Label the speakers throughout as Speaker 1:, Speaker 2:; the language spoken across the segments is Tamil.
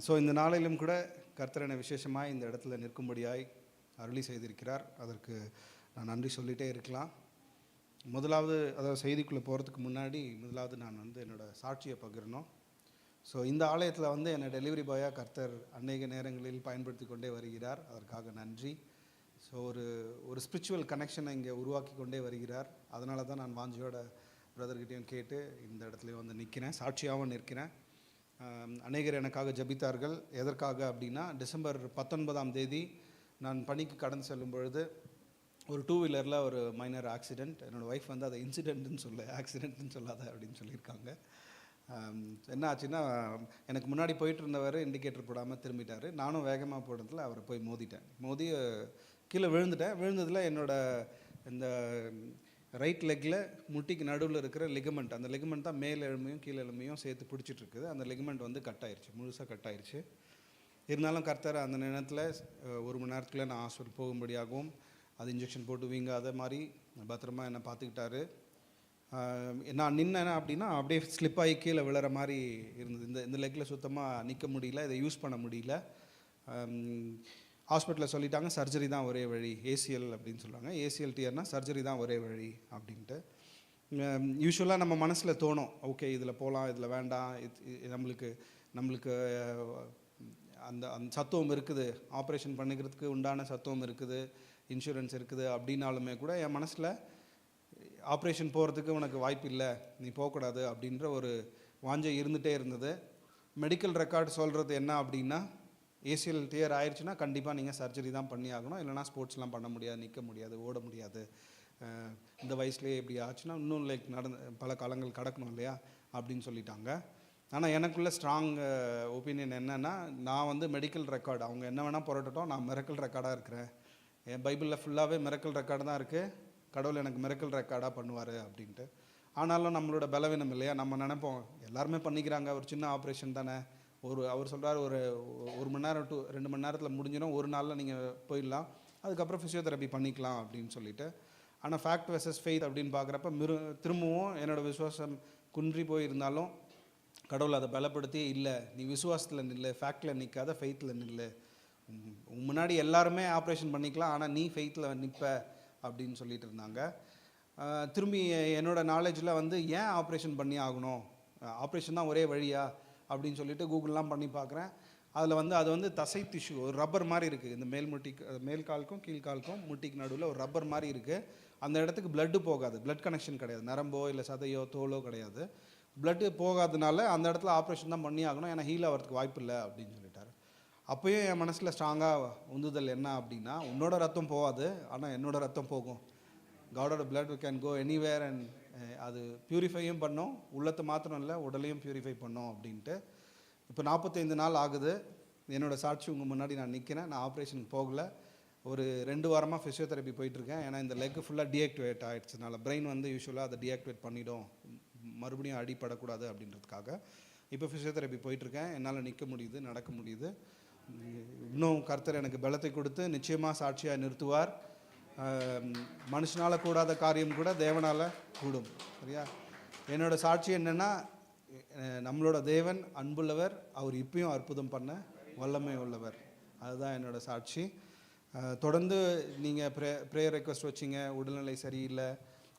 Speaker 1: ஸோ இந்த நாளிலும் கூட கர்த்தர் என்னை விசேஷமாக இந்த இடத்துல நிற்கும்படியாய் அருளி செய்திருக்கிறார். அதற்கு நான் நன்றி சொல்லிகிட்டே இருக்கலாம். முதலாவது அதாவது செய்திக்குள்ளே போகிறதுக்கு முன்னாடி முதலாவது நான் என்னோடய சாட்சியை பகிரணும். ஸோ இந்த ஆலயத்தில் என்னை டெலிவரி பாயாக கர்த்தர் அநேக நேரங்களில் பயன்படுத்தி கொண்டே வருகிறார். அதற்காக நன்றி. ஸோ ஒரு ஸ்பிரிச்சுவல் கனெக்ஷனை இங்கே உருவாக்கி கொண்டே வருகிறார். அதனால தான் நான் வாஞ்சியோட பிரதர்கிட்டையும் கேட்டு இந்த இடத்துலையும் நிற்கிறேன், சாட்சியாகவும் நிற்கிறேன். அநேகர் எனக்காக ஜபித்தார்கள். எதற்காக அப்படின்னா, டிசம்பர் 19ஆம் தேதி நான் பணிக்கு கடந்து செல்லும் பொழுது ஒரு 2 வீலரில் ஒரு மைனர் ஆக்சிடெண்ட். என்னோடய ஒய்ஃப் அதை இன்சிடென்ட்னு சொல்ல, ஆக்சிடென்ட்னு சொல்லாத அப்படின்னு சொல்லியிருக்காங்க. என்ன ஆச்சுன்னா, எனக்கு முன்னாடி போயிட்டு இருந்தவர் இண்டிகேட்டர் போடாமல் திரும்பிட்டார். நானும் வேகமாக போனதில் அவரை போய் மோதி கீழே விழுந்துட்டேன். விழுந்ததில் இந்த ரைட் லெக்கில் முட்டிக்கு நடுவில் இருக்கிற லிகமெண்ட், அந்த லிகமெண்ட் தான் மேல் எலும்பையும் கீழ் எலும்பையும் சேர்த்து பிடிச்சிட்டு இருக்குது. அந்த லிகமெண்ட் கட் ஆயிடுச்சு, முழுசாக கட் ஆயிடுச்சு. இருந்தாலும் கர்த்தர் அந்த நேரத்தில் 1 மணி நேரத்துக்குள்ளே நான் ஹாஸ்பிட்டல் போகும்படியாகவும் அது இன்ஜெக்ஷன் போட்டு வீங்காத மாதிரி பத்திரமா என்னை பார்த்துக்கிட்டாரு. நான் நின்னேன் அப்படின்னா அப்படியே ஸ்லிப் ஆகி கீழே விழுற மாதிரி இருந்தது. இந்த லெக்கில் சுத்தமாக நிற்க முடியல, இதை யூஸ் பண்ண முடியல. ஹாஸ்பிட்டலில் சொல்லிட்டாங்க சர்ஜரி தான் ஒரே வழி, ஏசிஎல் அப்படின்னு சொல்லுவாங்க. ஏசிஎல் டியர்னால் சர்ஜரி தான் ஒரே வழி அப்படின்ட்டு. யூஸ்வலாக நம்ம மனசில் தோணும், ஓகே இதில் போகலாம், இதில் வேண்டாம், நம்மளுக்கு அந்த சத்துவம் இருக்குது, ஆப்ரேஷன் பண்ணிக்கிறதுக்கு உண்டான சத்துவம் இருக்குது, இன்சூரன்ஸ் இருக்குது அப்படின்னாலுமே கூட என் மனசில் ஆப்ரேஷன் போகிறதுக்கு உனக்கு வாய்ப்பு இல்லை, நீ போகக்கூடாது அப்படின்ற ஒரு வாஞ்சை இருந்துகிட்டே இருந்தது. மெடிக்கல் ரெக்கார்டு சொல்கிறது என்ன அப்படின்னா, ஏசிஎல் டியர் ஆயிடுச்சுன்னா கண்டிப்பாக நீங்கள் சர்ஜரி தான் பண்ணி ஆகணும், இல்லைனா ஸ்போர்ட்ஸ்லாம் பண்ண முடியாது, நிற்க முடியாது, ஓட முடியாது. இந்த வயசுலேயே இப்படி ஆச்சுன்னா இன்னும் பல காலங்கள் கடக்கணும் இல்லையா அப்படின்னு சொல்லிட்டாங்க. ஆனால் எனக்குள்ள ஸ்ட்ராங் ஒப்பீனியன் என்னென்னா, நான் மெடிக்கல் ரெக்கார்டு அவங்க என்ன வேணால் புரட்டட்டும், நான் மிரக்கல் ரெக்கார்டாக இருக்கிறேன். என் பைபிளில் ஃபுல்லாகவே மிரக்கல் ரெக்கார்டு தான் இருக்குது, கடவுள் எனக்கு மிரக்கல் ரெக்கார்டாக பண்ணுவார் அப்படின்ட்டு. ஆனாலும் நம்மளோட பலவீனம் இல்லையா, நம்ம நினைப்போம் எல்லாருமே பண்ணிக்கிறாங்க, ஒரு சின்ன ஆப்ரேஷன் தானே, அவர் சொல்கிறார் ஒரு மணி நேரம் டு 2 மணி நேரத்தில் முடிஞ்சிடும், ஒரு நாளில் நீங்கள் போயிடலாம், அதுக்கப்புறம் ஃபிசியோதெரப்பி பண்ணிக்கலாம் அப்படின்னு சொல்லிட்டு. ஆனால் ஃபேக்ட் வெர்சஸ் ஃபெய்த் அப்படின்னு பார்க்குறப்ப திரும்பவும் என்னோடய விசுவாசம் குன்றி போயிருந்தாலும் கடவுள் அதை பலப்படுத்தி, இல்லை நீ விசுவாசத்தில் நில்லு, ஃபேக்டில் நிற்காத ஃபெய்த்தில் நில்லு, முன்னாடி எல்லாருமே ஆப்ரேஷன் பண்ணிக்கலாம், ஆனால் நீ ஃபெய்த்தில் நிற்ப அப்படின்னு சொல்லிட்டு இருந்தாங்க. திரும்பி என்னோடய நாலேஜில் ஏன் ஆப்ரேஷன் பண்ணி ஆகணும், ஆப்ரேஷன் தான் ஒரே வழியா அப்படின்னு சொல்லிட்டு கூகுள்லாம் பண்ணி பார்க்குறேன். அதில் அது தசை திஷு ஒரு ரப்பர் மாதிரி இருக்குது. இந்த மேல் காலுக்கும் கீழ்காலுக்கும் முட்டிக்கு நடுவில் ஒரு ரப்பர் மாதிரி இருக்குது. அந்த இடத்துக்கு பிளட்டு போகாது, பிளட் கனெக்ஷன் கிடையாது, நரம்போ இல்லை சதையோ தோலோ கிடையாது. பிளட்டு போகாதனால அந்த இடத்துல ஆப்ரேஷன் தான் பண்ணி ஆகணும், ஏன்னா ஹீல் ஆகிறதுக்கு வாய்ப்பு இல்லை அப்படின்னு சொல்லிட்டாரு. அப்போயும் என் மனசில் ஸ்ட்ராங்காக உந்துதல் என்ன அப்படின்னா, உன்னோட ரத்தம் போகாது, ஆனால் என்னோட ரத்தம் போகும். காடோட blood can go anywhere and அது பியூரிஃபையும் பண்ணோம், உள்ளத்தை மாத்திரம் இல்லை உடலையும் பியூரிஃபை பண்ணோம் அப்படின்ட்டு. இப்போ 45 நாள் ஆகுது. என்னோடய சாட்சி உங்கள் முன்னாடி நான் நிற்கிறேன். நான் ஆப்ரேஷனுக்கு போகலை, ஒரு 2 வாரமாக ஃபிசியோதெரப்பி போயிட்டுருக்கேன். ஏன்னா இந்த லெக்கு ஃபுல்லாக டீஆக்டிவேட் ஆகிடுச்சதுனால பிரெயின் யூஸ்வலாக அதை டீஆக்டிவேட் பண்ணிவிடும், மறுபடியும் அடிப்படக்கூடாது அப்படின்றதுக்காக இப்போ ஃபிசியோதெரப்பி போயிட்டுருக்கேன். என்னால் நிற்க முடியுது, நடக்க முடியுது. இன்னும் கர்த்தர் எனக்கு பலத்தை கொடுத்து நிச்சயமாக சாட்சியாக நிறுத்துவார். மனுஷனால் கூடாத காரியம் கூட தேவனால் கூடும், சரியா? என்னோடய சாட்சி என்னென்னா, நம்மளோட தேவன் அன்புள்ளவர், அவர் இப்பயும் அற்புதம் பண்ண வல்லமை உள்ளவர். அதுதான் என்னோடய சாட்சி. தொடர்ந்து நீங்கள் ப்ரேயர் ரெக்வஸ்ட் வச்சிங்க, உடல்நிலை சரியில்லை,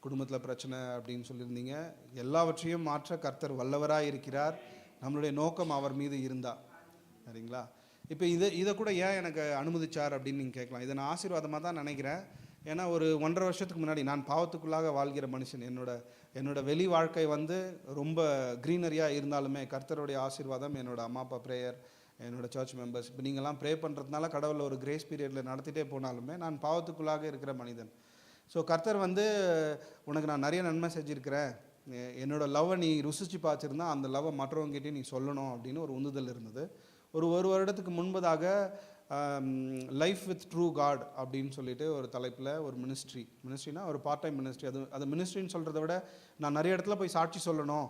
Speaker 1: குடும்பத்தில் பிரச்சனை அப்படின்னு சொல்லியிருந்தீங்க. எல்லாவற்றையும் மாற்ற கர்த்தர் வல்லவராக இருக்கிறார். நம்மளுடைய நோக்கம் அவர் மீது இருந்தா, சரிங்களா? இப்போ இதை கூட ஏன் எனக்கு அனுமதிச்சார் அப்படின்னு நீங்கள் கேட்கலாம். இதை நான் ஆசீர்வாதமாக தான் நினைக்கிறேன். ஏன்னா ஒரு 1.5 வருஷத்துக்கு முன்னாடி நான் பாவத்துக்குள்ளாக வாழ்கிற மனுஷன். என்னோட வெளி வாழ்க்கை ரொம்ப க்ரீனரியாக இருந்தாலுமே கர்த்தருடைய ஆசீர்வாதம், என்னோடய அம்மா அப்பா ப்ரேயர், என்னோடய சர்ச் மெம்பர்ஸ், இப்போ நீங்கள்லாம் ப்ரே பண்ணுறதுனால கடவுளை ஒரு கிரேஸ் பீரியடில் நடத்திட்டே போனாலுமே நான் பாவத்துக்குள்ளாக இருக்கிற மனிதன். ஸோ கர்த்தர் உனக்கு நான் நிறைய நன்மை செஞ்சுருக்கிறேன், என்னோடய லவ்வை நீ ருசித்து பார்த்துருந்தா அந்த லவ்வை மற்றவங்ககிட்டே நீ சொல்லணும் அப்படின்னு ஒரு உந்துதல் இருந்தது. ஒரு வருடத்துக்கு முன்பதாக லைஃப் வித் ட்ரூ காட் அப்படின்னு சொல்லிட்டு ஒரு தலைப்பில் ஒரு மினிஸ்ட்ரினா ஒரு பார்ட் டைம் மினிஸ்ட்ரி. அது மினிஸ்ட்ரின்னு சொல்கிறத விட நான் நிறைய இடத்துல போய் சாட்சி சொல்லணும்,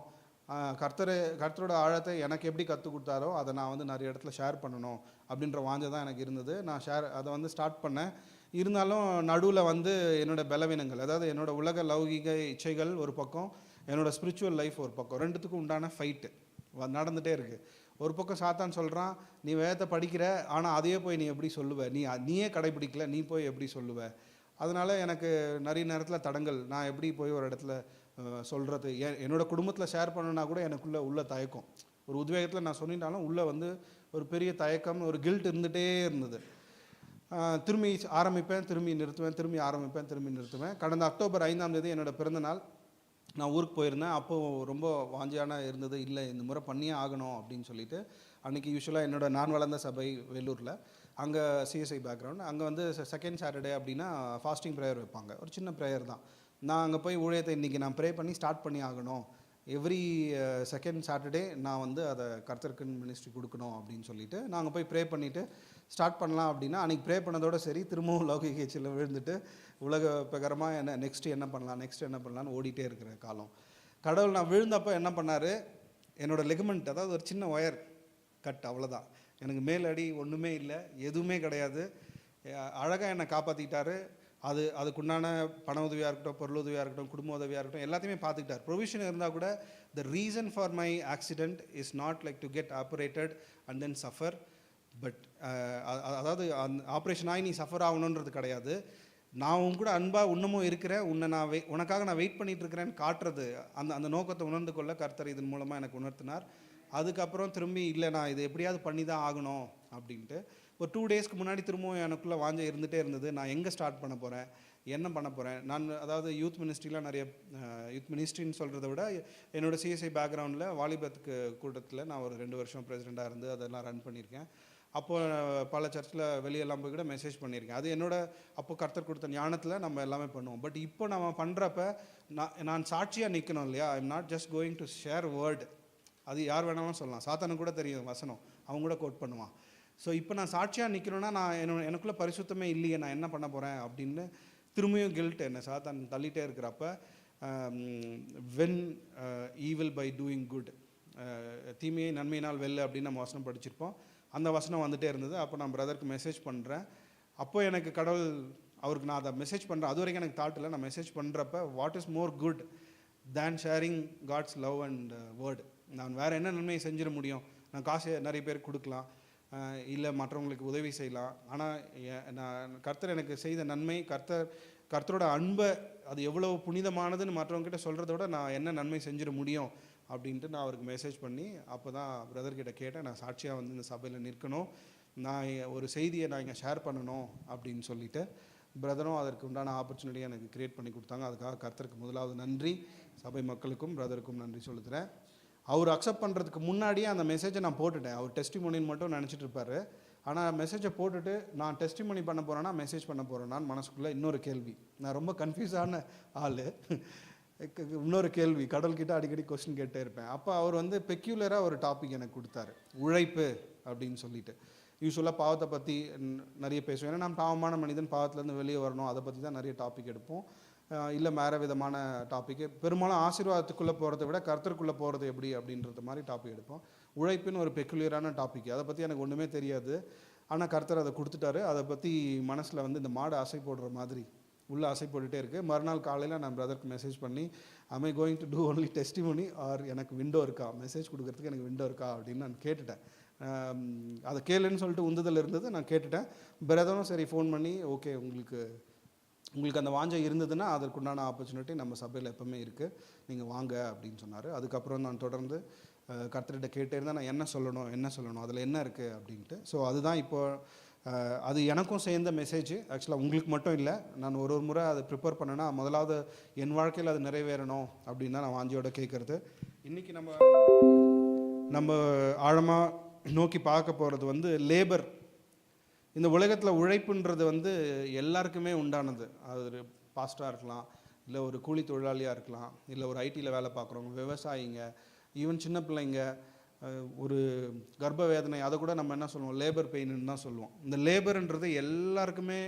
Speaker 1: கர்த்தரோட ஆழத்தை எனக்கு எப்படி கற்றுக் கொடுத்தாரோ அதை நான் நிறைய இடத்துல ஷேர் பண்ணணும் அப்படின்ற வாஞ்சை தான் எனக்கு இருந்தது. நான் அதை ஸ்டார்ட் பண்ணேன். இருந்தாலும் நடுவில் என்னோடய பலவீனங்கள், அதாவது என்னோடய உலக லௌகிக இச்சைகள் ஒரு பக்கம், என்னோடய ஸ்பிரிச்சுவல் லைஃப் ஒரு பக்கம், ரெண்டுத்துக்கும் உண்டான ஃபைட்டு நடந்துகிட்டே இருக்குது. ஒரு பக்கம் சாத்தான் சொல்கிறான், நீ வேதத்தை படிக்கிற, ஆனால் அதையே போய் நீ எப்படி சொல்லுவ, நீயே கடைபிடிக்கல, நீ போய் எப்படி சொல்லுவ. அதனால் எனக்கு நிறைய நேரத்தில் தடங்கள், நான் எப்படி போய் ஒரு இடத்துல சொல்கிறது, என்னோடய குடும்பத்தில் ஷேர் பண்ணனா கூட எனக்குள்ளே உள்ள தயக்கம், ஒரு உத்வேகத்தில் நான் சொல்லிட்டாலும் உள்ளே வந்து ஒரு பெரிய தயக்கம், ஒரு கில்ட் இருந்துகிட்டே இருந்தது. திரும்பி ஆரம்பிப்பேன், திரும்பி நிறுத்துவேன், திரும்பி ஆரம்பிப்பேன், திரும்பி நிறுத்துவேன். கடந்த அக்டோபர் 5ஆம் தேதி என்னோடய பிறந்தநாள். நான் ஊருக்கு போயிருந்தேன். அப்போது ரொம்ப வாஞ்சியான இருந்தது, இல்லை இந்த முறை பண்ணியே ஆகணும் அப்படின்னு சொல்லிட்டு. அன்றைக்கி யூஸ்வலாக நான் வளர்ந்த சபை வேலூரில், அங்கே சிஎஸ்ஐ பேக்ரவுண்ட், அங்கே வந்து செகண்ட் சாட்டர்டே அப்படின்னா ஃபாஸ்டிங் ப்ரேயர் வைப்பாங்க, ஒரு சின்ன ப்ரேயர் தான். நான் அங்கே போய் ஊழியத்தை இன்றைக்கி நான் ப்ரே பண்ணி ஸ்டார்ட் பண்ணி ஆகணும், எவ்ரி செகண்ட் சாட்டர்டே நான் வந்து அதை கர்த்தருக்குன்னு மினிஸ்ட்ரி கொடுக்கணும் அப்படின்னு சொல்லிட்டு நாங்கள் போய் ப்ரே பண்ணிவிட்டு ஸ்டார்ட் பண்ணலாம் அப்படின்னா, அன்றைக்கி ப்ரே பண்ணதோடு சரி, திரும்பவும் லௌகிக எச்சில் விழுந்துட்டு உலக பிரகாரமாக நெக்ஸ்ட்டு என்ன பண்ணலான்னு ஓடிட்டே இருக்கிற காலம். கடவுள் நான் விழுந்தப்போ என்ன பண்ணார், என்னோடய லெகமெண்ட், அதாவது ஒரு சின்ன ஒயர் கட், அவ்வளோதான். எனக்கு மேல் அடி ஒன்றுமே இல்லை, எதுவுமே கிடையாது. அழகாக என்னை காப்பாற்றிக்கிட்டாரு. அதுக்குண்டான பண உதவியாக இருக்கட்டும், பொருள் உதவியாக இருக்கட்டும், குடும்ப உதவியாக இருக்கட்டும், எல்லாத்தையுமே பார்த்துக்கிட்டார். ப்ரொவிஷன் இருந்தால் கூட the reason for my accident is not like to get operated and then suffer. But அதாவது ஆப்ரேஷன் ஆகி நீ சஃபர் ஆகணுன்றது கிடையாது. நான் உன் கூட அன்பாக இன்னமும் இருக்கிறேன், உனக்காக நான் வெயிட் பண்ணிகிட்டு இருக்கிறேன்னு காட்டுறது, அந்த நோக்கத்தை உணர்ந்து கொள்ள கர்த்தர் இதன் மூலமாக எனக்கு உணர்த்தினார். அதுக்கப்புறம் திரும்பி இல்லை, நான் இது எப்படியாவது பண்ணி தான் ஆகணும் அப்படின்ட்டு ஒரு 2 டேஸ்க்கு முன்னாடி திரும்பவும் எனக்குள்ளே வாஞ்சை இருந்துகிட்டே இருந்தது. நான் எங்கே ஸ்டார்ட் பண்ண போகிறேன், என்ன பண்ண போகிறேன். நான் அதாவது யூத் மினிஸ்ட்ரியில் நிறைய யூத் மினிஸ்ட்ரின்னு சொல்கிறத விட என்னோடய சிஎஸ்ஐ பேக்ரவுண்டில் வாலிபத்துக்கு கூட்டத்தில் நான் ஒரு 2 வருஷம் பிரசிடெண்ட்டாக இருந்து அதெல்லாம் ரன் பண்ணியிருக்கேன். அப்போது பல சர்ச்சில் வெளியெல்லாம் போய் கூட மெசேஜ் பண்ணியிருக்கேன். அது அப்போ கர்த்தர் கொடுத்த ஞானத்தில் நம்ம எல்லாமே பண்ணுவோம். பட் இப்போ நம்ம பண்ணுறப்ப நான் சாட்சியாக நிற்கணும் இல்லையா. I am not just going to share word. அது யார் வேணாலும் சொல்லலாம், சாத்தானுக்கு கூட தெரியும் வசனம், அவங்க கூட கோட் பண்ணுவான். ஸோ இப்போ நான் சாட்சியாக நிற்கணும்னா நான் எனக்குள்ளே பரிசுத்தமே இல்லையே, நான் என்ன பண்ண போகிறேன் அப்படின்னு திரும்பியும் கில்ட் என்னை சாத்தான் தள்ளிகிட்டே இருக்கிறப்ப, when evil by doing good, தீமையை நன்மையினால் வெல்ல அப்படின்னு நம்ம வசனம் படிச்சிருப்போம். அந்த வசனம் வந்துகிட்டே இருந்தது. அப்போ நான் பிரதருக்கு மெசேஜ் பண்ணுறேன். அப்போது எனக்கு கடவுள், அவருக்கு நான் அதை மெசேஜ் பண்ணுறேன், அது வரைக்கும் எனக்கு தாட் இல்லை. நான் மெசேஜ் பண்ணுறப்ப what is more good than sharing God's love and word. நான் வேறு என்ன நன்மையை செஞ்சிட முடியும். நான் காசு நிறைய பேருக்கு கொடுக்கலாம், இல்லை மற்றவங்களுக்கு உதவி செய்யலாம். ஆனால் நான் கர்த்தர் எனக்கு செய்த நன்மை, கர்த்தரோட அன்பை அது எவ்வளோ புனிதமானதுன்னு மற்றவங்ககிட்ட சொல்கிறத விட நான் என்ன நன்மை செஞ்சிட முடியும் அப்படின்ட்டு நான் அவருக்கு மெசேஜ் பண்ணி அப்போ தான் பிரதர்கிட்ட கேட்டேன், நான் சாட்சியாக வந்து இந்த சபையில் நிற்கணும், நான் ஒரு செய்தியை நான் இங்கே ஷேர் பண்ணணும் அப்படின்னு சொல்லிவிட்டு. பிரதரும் அதற்கு உண்டான ஆப்பர்ச்சுனிட்டியை எனக்கு க்ரியேட் பண்ணி கொடுத்தாங்க. அதுக்காக கர்த்தருக்கு முதலாவது நன்றி, சபை மக்களுக்கும் பிரதருக்கும் நன்றி சொல்லுறேன். அவர் அக்செப்ட் பண்ணுறதுக்கு முன்னாடியே அந்த மெசேஜை நான் போட்டுட்டேன். அவர் டெஸ்டிமோனின்னு மட்டும் நினச்சிட்டு இருப்பார். ஆனால் மெசேஜை போட்டுட்டு நான் டெஸ்டிமோனி பண்ண போகிறேன்னா மெசேஜ் பண்ண போகிறேன்னான்னு மனசுக்குள்ளே இன்னொரு கேள்வி. நான் ரொம்ப கன்ஃபியூஸான ஆள். இன்னொரு கேள்வி, கடவுள்கிட்ட அடிக்கடி கொஸ்டின் கேட்டே இருப்பேன். அப்போ அவர் வந்து பெக்யூலராக ஒரு டாபிக் எனக்கு கொடுத்தாரு, உழைப்பு அப்படின்னு சொல்லிட்டு. யூஸ்வலாக பாவத்தை பற்றி நிறைய பேசுவேன். ஏன்னா நான் பாவமான மனிதன், பாவத்துலேருந்து வெளியே வரணும், அதை பற்றி தான் நிறைய டாபிக் எடுப்போம். இல்லை வேறு விதமான டாப்பிக்கு, பெரும்பாலும் ஆசீர்வாதத்துக்குள்ளே போகிறத விட கர்த்தருக்குள்ளே போகிறது எப்படி அப்படின்றது மாதிரி டாபிக் எடுப்போம். உழைப்புன்னு ஒரு பெக்குலியரான டாபிக், அதை பற்றி எனக்கு ஒன்றுமே தெரியாது. ஆனால் கர்த்தர் அதை கொடுத்துட்டாரு. அதை பற்றி மனசில் வந்து இந்த மாடு ஆசை போடுற மாதிரி உள்ளே ஆசை போட்டுகிட்டே இருக்குது. மறுநாள் காலையில் நான் பிரதருக்கு மெசேஜ் பண்ணி, am I going to do only testimony or எனக்கு விண்டோ இருக்கா, மெசேஜ் கொடுக்குறதுக்கு எனக்கு விண்டோ இருக்கா அப்படின்னு நான் கேட்டுட்டேன். அதை கேளுன்னு சொல்லிட்டு உந்துதல் இருந்தது, நான் கேட்டுட்டேன். பிரதரும் சரி ஃபோன் பண்ணி, ஓகே உங்களுக்கு அந்த வாஞ்சை இருந்ததுன்னா அதற்குண்டான ஆப்பர்ச்சுனிட்டி நம்ம சபையில் எப்போவுமே இருக்குது, நீங்கள் வாங்க அப்படின்னு சொன்னார். அதுக்கப்புறம் நான் தொடர்ந்து கர்த்தர்கிட்ட கேட்டே இருந்தால் நான் என்ன சொல்லணும் அதில் என்ன இருக்குது அப்படின்ட்டு. ஸோ அதுதான் இப்போது அது எனக்கும் சேர்ந்த மெசேஜ். ஆக்சுவலாக உங்களுக்கு மட்டும் இல்லை, நான் ஒரு முறை அதை ப்ரிப்பேர் பண்ணேன்னா முதலாவது என் வாழ்க்கையில் அது நிறைவேறணும் அப்படின்னு தான் நான் வாஞ்சியோட கேட்குறது. இன்றைக்கி நம்ம ஆழமாக நோக்கி பார்க்க போகிறது வந்து லேபர். இந்த உலகத்தில் உழைப்புன்றது வந்து எல்லாருக்குமே உண்டானது. அது ஒரு பாஸ்டராக இருக்கலாம், இல்லை ஒரு கூலி தொழிலாளியாக இருக்கலாம், இல்லை ஒரு ஐடியில் வேலை பார்க்குறவங்க, விவசாயிங்க, ஈவன் சின்ன பிள்ளைங்க, ஒரு கர்ப்ப வேதனை, அதை கூட நம்ம என்ன சொல்லுவோம், லேபர் பெயின்னு தான் சொல்லுவோம். இந்த லேபர்ன்றது எல்லாருக்குமே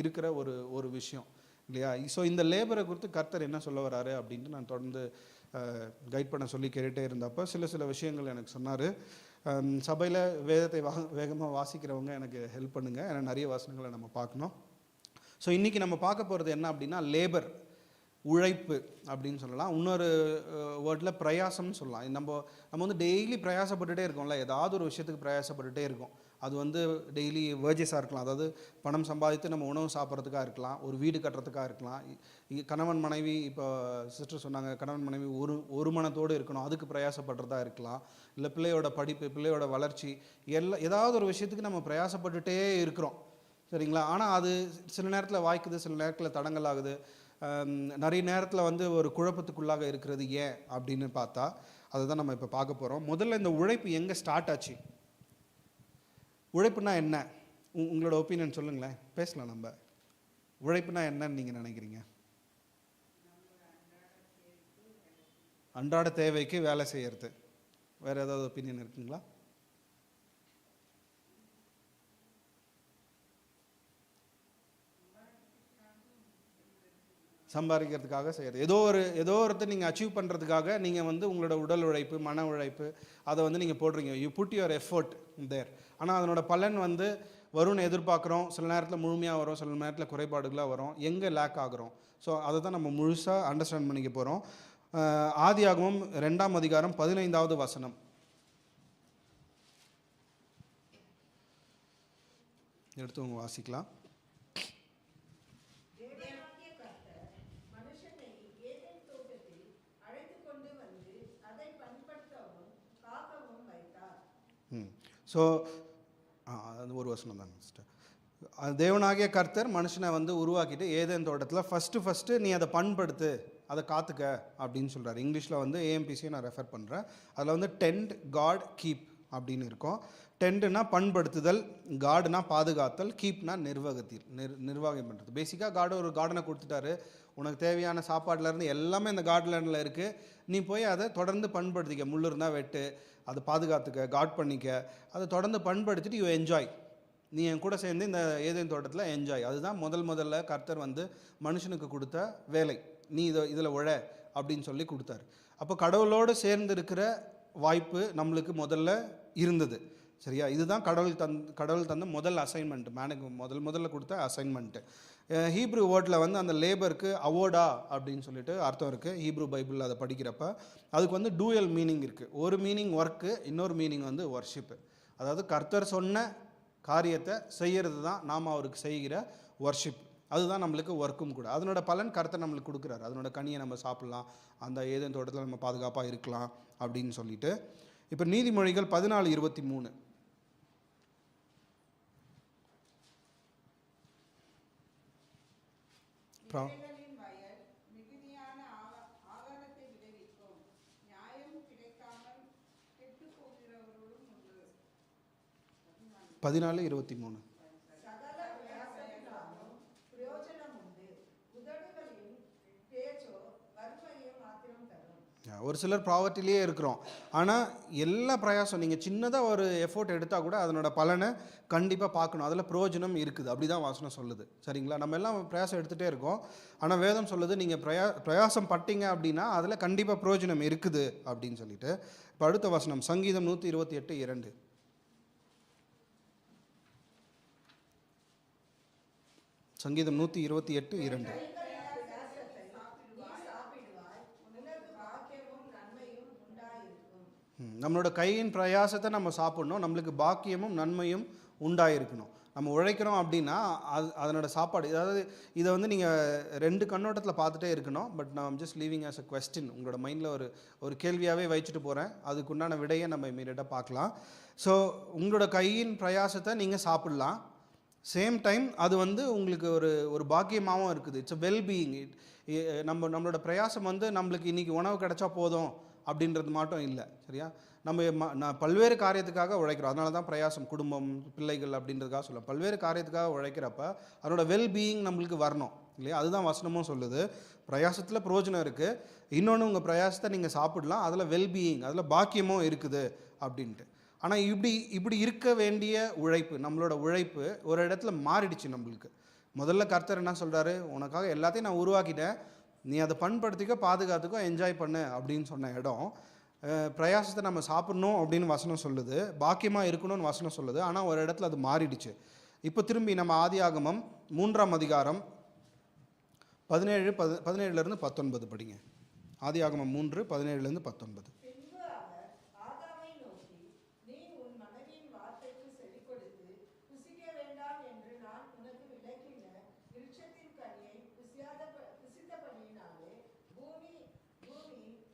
Speaker 1: இருக்கிற ஒரு விஷயம் இல்லையா. ஸோ இந்த லேபரை குறித்து கர்த்தர் என்ன சொல்ல வராரு அப்படின்ட்டு நான் தொடர்ந்து கைட் பண்ண சொல்லி கேட்டுகிட்டே இருந்தப்போ சில விஷயங்கள் எனக்கு சொன்னார். சபையில் வேதத்தை வேகமாக வாசிக்கிறவங்க எனக்கு ஹெல்ப் பண்ணுங்கள், ஏன்னா நிறைய வசனங்களை நம்ம பார்க்கணும். ஸோ இன்றைக்கி நம்ம பார்க்க போகிறது என்ன அப்படின்னா லேபர். உழைப்பு அப்படின்னு சொல்லலாம். இன்னொரு வேர்டில் பிரயாசம்னு சொல்லலாம். நம்ம வந்து டெய்லி பிரயாசப்பட்டுகிட்டே இருக்கோம்ல, ஏதாவது ஒரு விஷயத்துக்கு பிரயாசப்பட்டுகிட்டே இருக்கோம். அது வந்து டெய்லி வேர்ஜஸாக இருக்கலாம், அதாவது பணம் சம்பாதித்து நம்ம உணவு சாப்பிட்றதுக்காக இருக்கலாம், ஒரு வீடு கட்டுறதுக்காக இருக்கலாம். கணவன் மனைவி, இப்போ சிஸ்டர் சொன்னாங்க கணவன் மனைவி ஒரு மனத்தோடு இருக்கணும், அதுக்கு பிரயாசப்படுறதா இருக்கலாம். இல்லை பிள்ளையோட படிப்பு, பிள்ளையோட வளர்ச்சி, ஏதாவது ஒரு விஷயத்துக்கு நம்ம பிரயாசப்பட்டுகிட்டே இருக்கிறோம், சரிங்களா? ஆனால் அது சில நேரத்தில் வாய்க்குது, சில நேரத்தில் தடங்கள் ஆகுது. நிறைய நேரத்தில் வந்து ஒரு குழப்பத்துக்குள்ளாக இருக்கிறது ஏன் அப்படின்னு பார்த்தா அதை தான் நம்ம இப்போ பார்க்க போகிறோம். முதல்ல இந்த உழைப்பு எங்கே ஸ்டார்ட் ஆச்சு? உழைப்புனா என்ன? உங்களோட ஒப்பீனியன் சொல்லுங்களேன், பேசலாம். நம்ம உழைப்புனா என்னன்னு நீங்கள் நினைக்கிறீங்க? அன்றாட தேவைக்கு வேலை செய்யறது. வேறு ஏதாவது ஒப்பீனியன் இருக்குங்களா? சம்பாதிக்கிறதுக்காக செய்கிறது. ஏதோ ஒருத்தர் நீங்கள் அச்சீவ் பண்ணுறதுக்காக நீங்கள் வந்து உங்களோட உடல் உழைப்பு, மன உழைப்பு, அதை வந்து நீங்கள் போடுறீங்க. யூ புட் யுவர் எஃபர்ட் தேர். ஆனால் அதனோட பலன் வந்து வரும்னு எதிர்பார்க்குறோம். சில நேரத்தில் முழுமையாக வரும், சில நேரத்தில் குறைபாடுகளாக வரும். எங்கே லேக் ஆகுறோம்? ஸோ அதை தான் நம்ம முழுசாக அண்டர்ஸ்டாண்ட் பண்ணிக்க போகிறோம். ஆதியாகமம் 2ஆம் அதிகாரம் 15வது வசனம். எடுத்து வாசிக்கலாம். ஸோ அது ஒரு வசனம் தாங்க சிஸ்டர். தேவனாகிய கர்த்தர் மனுஷனை வந்து உருவாக்கிட்டு ஏதேன் தோட்டத்தில் ஃபஸ்ட்டு நீ அதை பண்படுத்து, அதை காத்துக்க அப்படின்னு சொல்கிறார். இங்கிலீஷில் வந்து ஏஎம்பிசியை நான் ரெஃபர் பண்ணுறேன். அதில் வந்து டெண்ட், காட், கீப் அப்படின்னு இருக்கும். டென்ட்னா பண்படுத்துதல், காடுனா பாதுகாத்தல், கீப்னா நிர்வாகம் பண்ணுறது. பேசிக்காக காடு ஒரு கார்டனை கொடுத்துட்டாரு, உனக்கு தேவையான சாப்பாடுலேருந்து எல்லாமே இந்த கார்டனில் இருக்குது, நீ போய் அதை தொடர்ந்து பண்படுத்திக்க, முள்ளு இருந்தால் வெட்டு, அதை பாதுகாத்துக்க, காட் பண்ணிக்க, அதை தொடர்ந்து பண்படுத்திட்டு யூ என்ஜாய், நீ என் கூட சேர்ந்து இந்த ஏதேன் தோட்டத்தில் என்ஜாய். அதுதான் முதல்ல கர்த்தர் வந்து மனுஷனுக்கு கொடுத்த வேலை. நீ இதில் உழ அப்படின்னு சொல்லி கொடுத்தாரு. அப்போ கடவுளோடு சேர்ந்து இருக்கிற வாய்ப்பு நம்மளுக்கு முதல்ல இருந்தது, சரியா? இதுதான் கடவுள் தந்த முதல் அசைன்மெண்ட், மேனுக்கு முதல்ல கொடுத்த அசைன்மெண்ட்டு. ஹீப்ரு வேர்டில் வந்து அந்த லேபருக்கு அவோடா அப்படின்னு சொல்லிட்டு அர்த்தம் இருக்குது. ஹீப்ரு பைபிளில் அதை படிக்கிறப்ப அதுக்கு வந்து டூயல் மீனிங் இருக்குது. ஒரு மீனிங் ஒர்க்கு, இன்னொரு மீனிங் வந்து ஒர்ஷிப்பு. அதாவது கர்த்தர் சொன்ன காரியத்தை செய்கிறது தான் நாம் அவருக்கு செய்கிற ஒர்ஷிப். அதுதான் நம்மளுக்கு ஒர்க்கும் கூட. அதனோட பலன் கர்த்தர் நம்மளுக்கு கொடுக்குறாரு. அதனோட கனியை நம்ம சாப்பிட்லாம், அந்த ஏதேன் தோட்டத்தில் நம்ம பாதுகாப்பாக இருக்கலாம் அப்படின்னு சொல்லிட்டு. இப்போ நீதிமொழிகள் 14:23. ஒரு சிலர் ப்ராவர்ட்டிலேயே இருக்கிறோம், ஆனால் எல்லா பிரயாசம் நீங்கள் சின்னதாக ஒரு எஃபோர்ட் எடுத்தால் கூட அதனோட பலனை கண்டிப்பாக பார்க்கணும், அதில் பிரயோஜனம் இருக்குது. அப்படி தான் வாசனம் சொல்லுது, சரிங்களா? நம்ம எல்லாம் பிரயாசம் எடுத்துகிட்டே இருக்கோம், ஆனால் வேதம் சொல்லுது நீங்கள் பிரயாசம் பட்டீங்க அப்படின்னா அதில் கண்டிப்பாக பிரயோஜனம் இருக்குது அப்படின்னு சொல்லிட்டு. இப்போ அடுத்த வசனம் சங்கீதம் 128:2. சங்கீதம் 128:2. நம்மளோட கையின் பிரயாசத்தை நம்ம சாப்பிட்ணும், நம்மளுக்கு பாக்கியமும் நன்மையும் உண்டாயிருக்கணும். நம்ம உழைக்கிறோம் அப்படின்னா அதனோட சாப்பாடு, அதாவது இதை வந்து நீங்கள் 2 கண்ணோட்டத்தில் பார்த்துட்டே இருக்கணும். பட் நான் just leaving as a question, உங்களோட மைண்டில் ஒரு கேள்வியாகவே வச்சுட்டு போகிறேன். அதுக்குண்டான விடையை நம்ம இமீடியட்டாக பார்க்கலாம். ஸோ உங்களோட கையின் பிரயாசத்தை நீங்கள் சாப்பிட்லாம், சேம் டைம் அது வந்து உங்களுக்கு ஒரு பாக்கியமாகவும் இருக்குது. It's a wellbeing. நம்மளோட பிரயாசம் வந்து நம்மளுக்கு இன்றைக்கி உணவு கிடச்சா போதும் அப்படின்றது மட்டும் இல்லை, சரியா? நான் பல்வேறு காரியத்துக்காக உழைக்கிறோம். அதனால தான் பிரயாசம், குடும்பம், பிள்ளைகள் அப்படின்றதுக்காக சொல்லுவோம். பல்வேறு காரியத்துக்காக உழைக்கிறப்ப அதனோட வெல்பீயிங் நம்மளுக்கு வரணும் இல்லையா? அதுதான் வசனமும் சொல்லுது. பிரயாசத்தில் பிரயோஜனம் இருக்குது, இன்னொன்று உங்கள் பிரயாசத்தை நீங்கள் சாப்பிடலாம், அதில் வெல்பீயிங், அதில் பாக்கியமும் இருக்குது அப்படின்ட்டு. ஆனால் இப்படி இருக்க வேண்டிய உழைப்பு, நம்மளோட உழைப்பு ஒரு இடத்துல மாறிடுச்சு நம்மளுக்கு. முதல்ல கர்த்தர் என்ன சொல்கிறாரு? உனக்காக எல்லாத்தையும் நான் உருவாக்கிட்டேன், நீ அதை பண்படுத்திக்க, பாதுகாத்துக்கோ, என்ஜாய் பண்ணு அப்படின்னு சொன்ன இடம், பிரயாசத்தை நம்ம சாப்பிட்ணும் அப்படின்னு வசனம் சொல்லுது, பாக்கியமாக இருக்கணும்னு வசனம் சொல்லுது. ஆனால் ஒரு இடத்துல அது மாறிடுச்சு. இப்போ திரும்பி நம்ம ஆதியாகமம் 3ஆம் அதிகாரம் 17 19 படிங்க. ஆதியாகமம் 3 17 19.
Speaker 2: பின்பு அவர் ஆதாமை நோக்கி, நீ உன் மனைவியின் வார்த்தைக்கு செவி கொடுத்து புசிக்க வேண்டாம் என்று நான் உனக்கு விலக்கின விருட்சத்தின் கனியை புசித்தபடியினாலே பூமி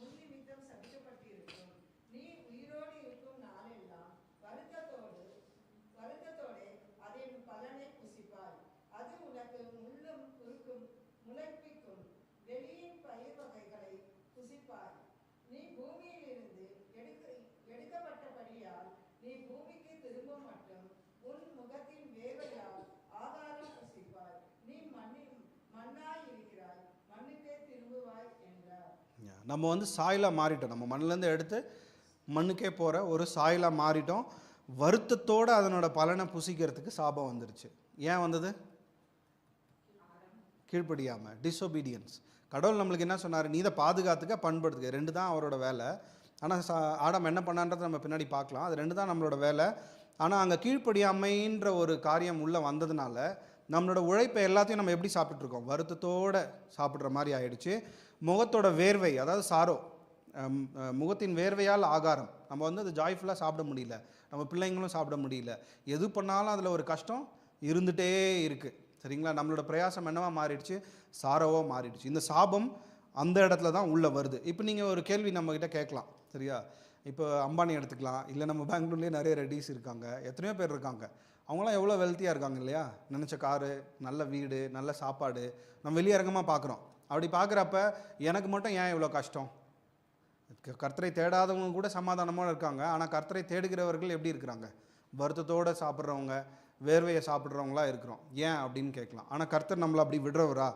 Speaker 2: உன் நிமித்தம் சபிக்கப்பட்டிருக்கும். நீ உயிரோடு இருக்கும் நாளெல்லாம் வருத்தத்தோடே அதன் பலனை புசிப்பாய். அது உனக்கு முள்ளும் குறுக்கும் முளைப்பிக்கும். வெளியின் பயிர் வகைகளை புசிப்பாய். நீ பூமியிலிருந்து எடுக்கப்பட்டபடியால் நீ பூமிக்கு திரும்ப மட்டும் உன் முகத்தின் வேர்வையால் ஆகாரம் புசிப்பாய். நீ மண்ணாய் இருக்கிறாய், மண்ணுக்கே திரும்புவாய் என்றார்.
Speaker 1: நம்ம வந்து சாயலாக மாறிட்டோம். நம்ம மண்ணிலேருந்து எடுத்து மண்ணுக்கே போகிற ஒரு சாயலாக மாறிட்டோம். வருத்தத்தோடு அதனோட பலனை புசிக்கிறதுக்கு சாபம் வந்துருச்சு. ஏன் வந்தது? கீழ்ப்படியாமல், டிஸ்ஒபீடியன்ஸ். கடவுள் நம்மளுக்கு என்ன சொன்னார்? நீ இதை பாதுகாத்துக்க, பண்படுத்துக்க, 2 தான் அவரோட வேலை. ஆனால் ஆடம் என்ன பண்ணான்றதை நம்ம பின்னாடி பார்க்கலாம். அது 2 தான் நம்மளோட வேலை. ஆனால் அங்கே கீழ்ப்படியாமைன்ற ஒரு காரியம் உள்ளே வந்ததுனால நம்மளோட உழைப்பை எல்லாத்தையும் நம்ம எப்படி சாப்பிட்டுருக்கோம்? வருத்தத்தோடு சாப்பிட்ற மாதிரி ஆயிடுச்சு. முகத்தோட வேர்வை, அதாவது சாரோ, முகத்தின் வேர்வையால் ஆகாரம். நம்ம வந்து அது ஜாய்ஃபுல்லாக சாப்பிட முடியல, நம்ம பிள்ளைங்களும் சாப்பிட முடியல. எது பண்ணாலும் அதில் ஒரு கஷ்டம் இருந்துகிட்டே இருக்குது. சரிங்களா? நம்மளோட பிரயாசம் என்னவா மாறிடுச்சு? சாரோவாக மாறிடுச்சு. இந்த சாபம் அந்த இடத்துல தான் உள்ளே வருது. இப்போ நீங்கள் ஒரு கேள்வி நம்மக்கிட்ட கேட்கலாம், சரியா? இப்போ அம்பானி எடுத்துக்கலாம், இல்லை நம்ம பெங்களூர்லேயே நிறைய ரெடிஸ் இருக்காங்க, எத்தனையோ பேர் இருக்காங்க. அவங்களாம் எவ்வளோ வெல்த்தியாக இருக்காங்க இல்லையா? நினச்ச காரு, நல்ல வீடு, நல்ல சாப்பாடு நம்ம வெளியரங்கமாக பார்க்குறோம். அப்படி பார்க்குறப்ப எனக்கு மட்டும் ஏன் இவ்வளோ கஷ்டம்? கர்த்தரை தேடாதவங்க கூட சமாதானமாக இருக்காங்க. ஆனால் கர்த்தரை தேடுகிறவர்கள் எப்படி இருக்கிறாங்க? வருத்தத்தோடு சாப்பிட்றவங்க, வேர்வையை சாப்பிட்றவங்களா இருக்கிறோம். ஏன் அப்படின்னு கேட்கலாம். ஆனால் கர்த்தர் நம்மளை அப்படி விடுறவரா?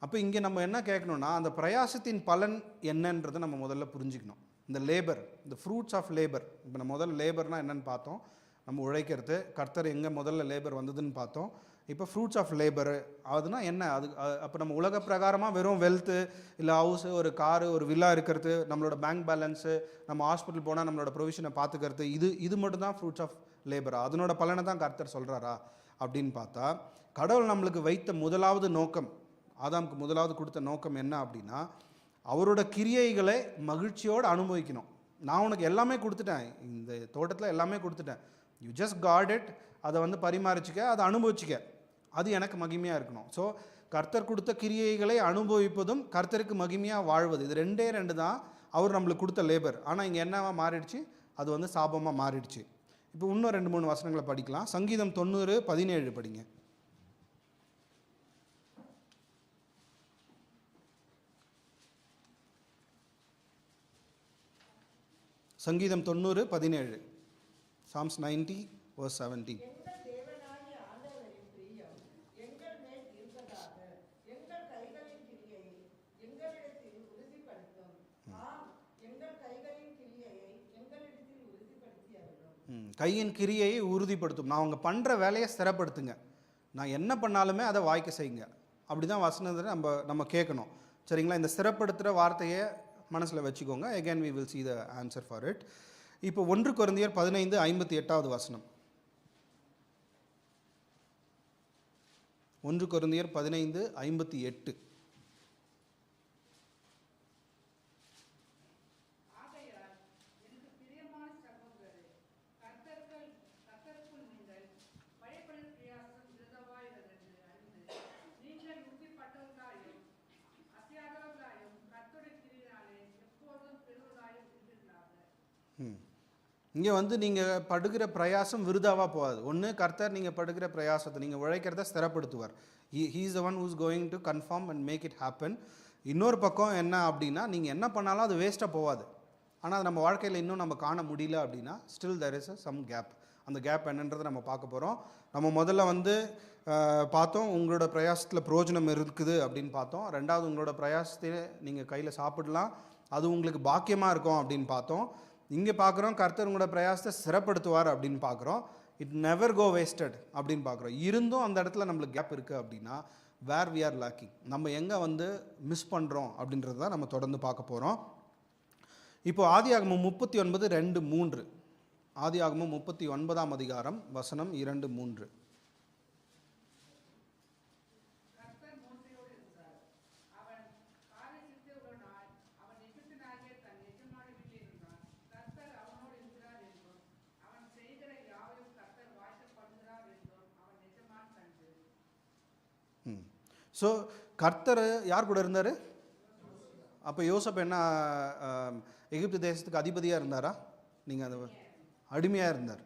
Speaker 1: அப்போ இங்கே நம்ம என்ன கேட்கணும்னா, அந்த பிரயாசத்தின் பலன் என்னன்றதை நம்ம முதல்ல புரிஞ்சுக்கணும். இந்த லேபர், இந்த ஃப்ரூட்ஸ் ஆஃப் லேபர். இப்போ நம்ம முதல்ல லேபர்னால் என்னென்னு பார்த்தோம், நம்ம உழைக்கிறது. கர்த்தர் எங்கே முதல்ல லேபர் வந்ததுன்னு பார்த்தோம். இப்போ ஃப்ரூட்ஸ் ஆஃப் லேபர் அதுனா என்ன? அது அப்போ நம்ம உலக பிரகாரமாக வெறும் வெல்த்து, இல்லை ஹவுஸு, ஒரு காரு, ஒரு வில்லா இருக்கிறது, நம்மளோட பேங்க் பேலன்ஸு, நம்ம ஹாஸ்பிட்டல் போனால் நம்மளோட ப்ரொவிஷனை பார்த்துக்கிறது, இது மட்டும் தான் ஃப்ரூட்ஸ் ஆஃப் லேபரா? அதனோட பலனை தான் கர்த்தர் சொல்கிறாரா அப்படின்னு பார்த்தா, கடவுள் நம்மளுக்கு வைத்த முதலாவது நோக்கம், ஆதாமுக்கு முதலாவது கொடுத்த நோக்கம் என்ன அப்படின்னா, அவரோட கிரியைகளை மகிழ்ச்சியோடு அனுபவிக்கணும். நான் உனக்கு எல்லாமே கொடுத்துட்டேன், இந்த தோட்டத்தில் எல்லாமே கொடுத்துட்டேன், யூ ஜஸ்ட் காட் இட், அதை வந்து பரிமாறிச்சிக்க, அதை அனுபவிச்சிக்க, அது எனக்கு மகிமையாக இருக்கணும். ஸோ கர்த்தர் கொடுத்த கிரியைகளை அனுபவிப்பதும் கர்த்தருக்கு மகிமையாக வாழ்வது, இது 2 தான் அவர் நம்மளுக்கு கொடுத்த லேபர். ஆனால் இங்கே என்னவா மாறிடுச்சு? அது வந்து சாபமாக மாறிடுச்சு. இப்போ இன்னும் 2-3 வசனங்களை படிக்கலாம். சங்கீதம் 90:17 படிங்க. சங்கீதம் 90:17. Psalms 90:17. கையின் கிரியையை உறுதிப்படுத்தும். நான் அவங்க பண்ணுற வேலையை ஸ்திரப்படுத்துங்க, நான் என்ன பண்ணாலுமே அதை வாய்க்க செய்யுங்க. அப்படி தான் வசனத்தை நம்ம கேட்கணும். சரிங்களா? இந்த ஸ்திரப்படுத்துகிற வார்த்தையை மனசில் வச்சுக்கோங்க. again we will see the answer for it. இப்போ 1 கொரிந்தியர் 15:58 வசனம். 1 கொரிந்தியர் 15:58. இங்கே வந்து நீங்கள் படுகிற பிரயாசம் விருதாவாக போகாது. ஒன்று, கர்த்தர் நீங்கள் படுகிற பிரயாசத்தை, நீங்கள் உழைக்கிறத ஸ்திரப்படுத்துவார். he is the one who is going to confirm and make it happen. இன்னொரு பக்கம் என்ன அப்படின்னா, நீங்கள் என்ன பண்ணாலும் அது வேஸ்ட்டாக போகாது. ஆனால் அது நம்ம வாழ்க்கையில் இன்னும் நம்ம காண முடியல அப்படின்னா, still there is some gap. அந்த கேப் என்னன்றதை நம்ம பார்க்க போகிறோம். நம்ம முதல்ல வந்து பார்த்தோம், உங்களோட பிரயாசத்தில் பிரயோஜனம் இருக்குது அப்படின்னு பார்த்தோம். 2வது, உங்களோட பிரயாசத்தை நீங்கள் கையில் சாப்பிடலாம், அது உங்களுக்கு பாக்கியமாக இருக்கும் அப்படின்னு பார்த்தோம். இங்கே பார்க்குறோம், கர்த்தர் உங்களோட பிரயாசத்தை சிறப்படுத்துவார் அப்படின்னு பார்க்குறோம். இட் நெவர் கோ வேஸ்டட் அப்படின்னு பார்க்குறோம். இருந்தும் அந்த இடத்துல நம்மளுக்கு கேப் இருக்குது அப்படின்னா, வேர் வி ஆர் லேக்கிங், நம்ம எங்கே வந்து மிஸ் பண்ணுறோம் அப்படின்றது தான் நம்ம தொடர்ந்து பார்க்க போகிறோம். இப்போ ஆதியாகமம் 39:2-3. ஆதியாகமம் 39ஆம் அதிகாரம் வசனம் 2-3. ஸோ கர்த்தர் யார் கூட இருந்தார்? அப்போ யோசப் என்ன எகிப்து தேசத்துக்கு அதிபதியாக இருந்தாரா? நீங்கள் அது அடிமையாக இருந்தார்.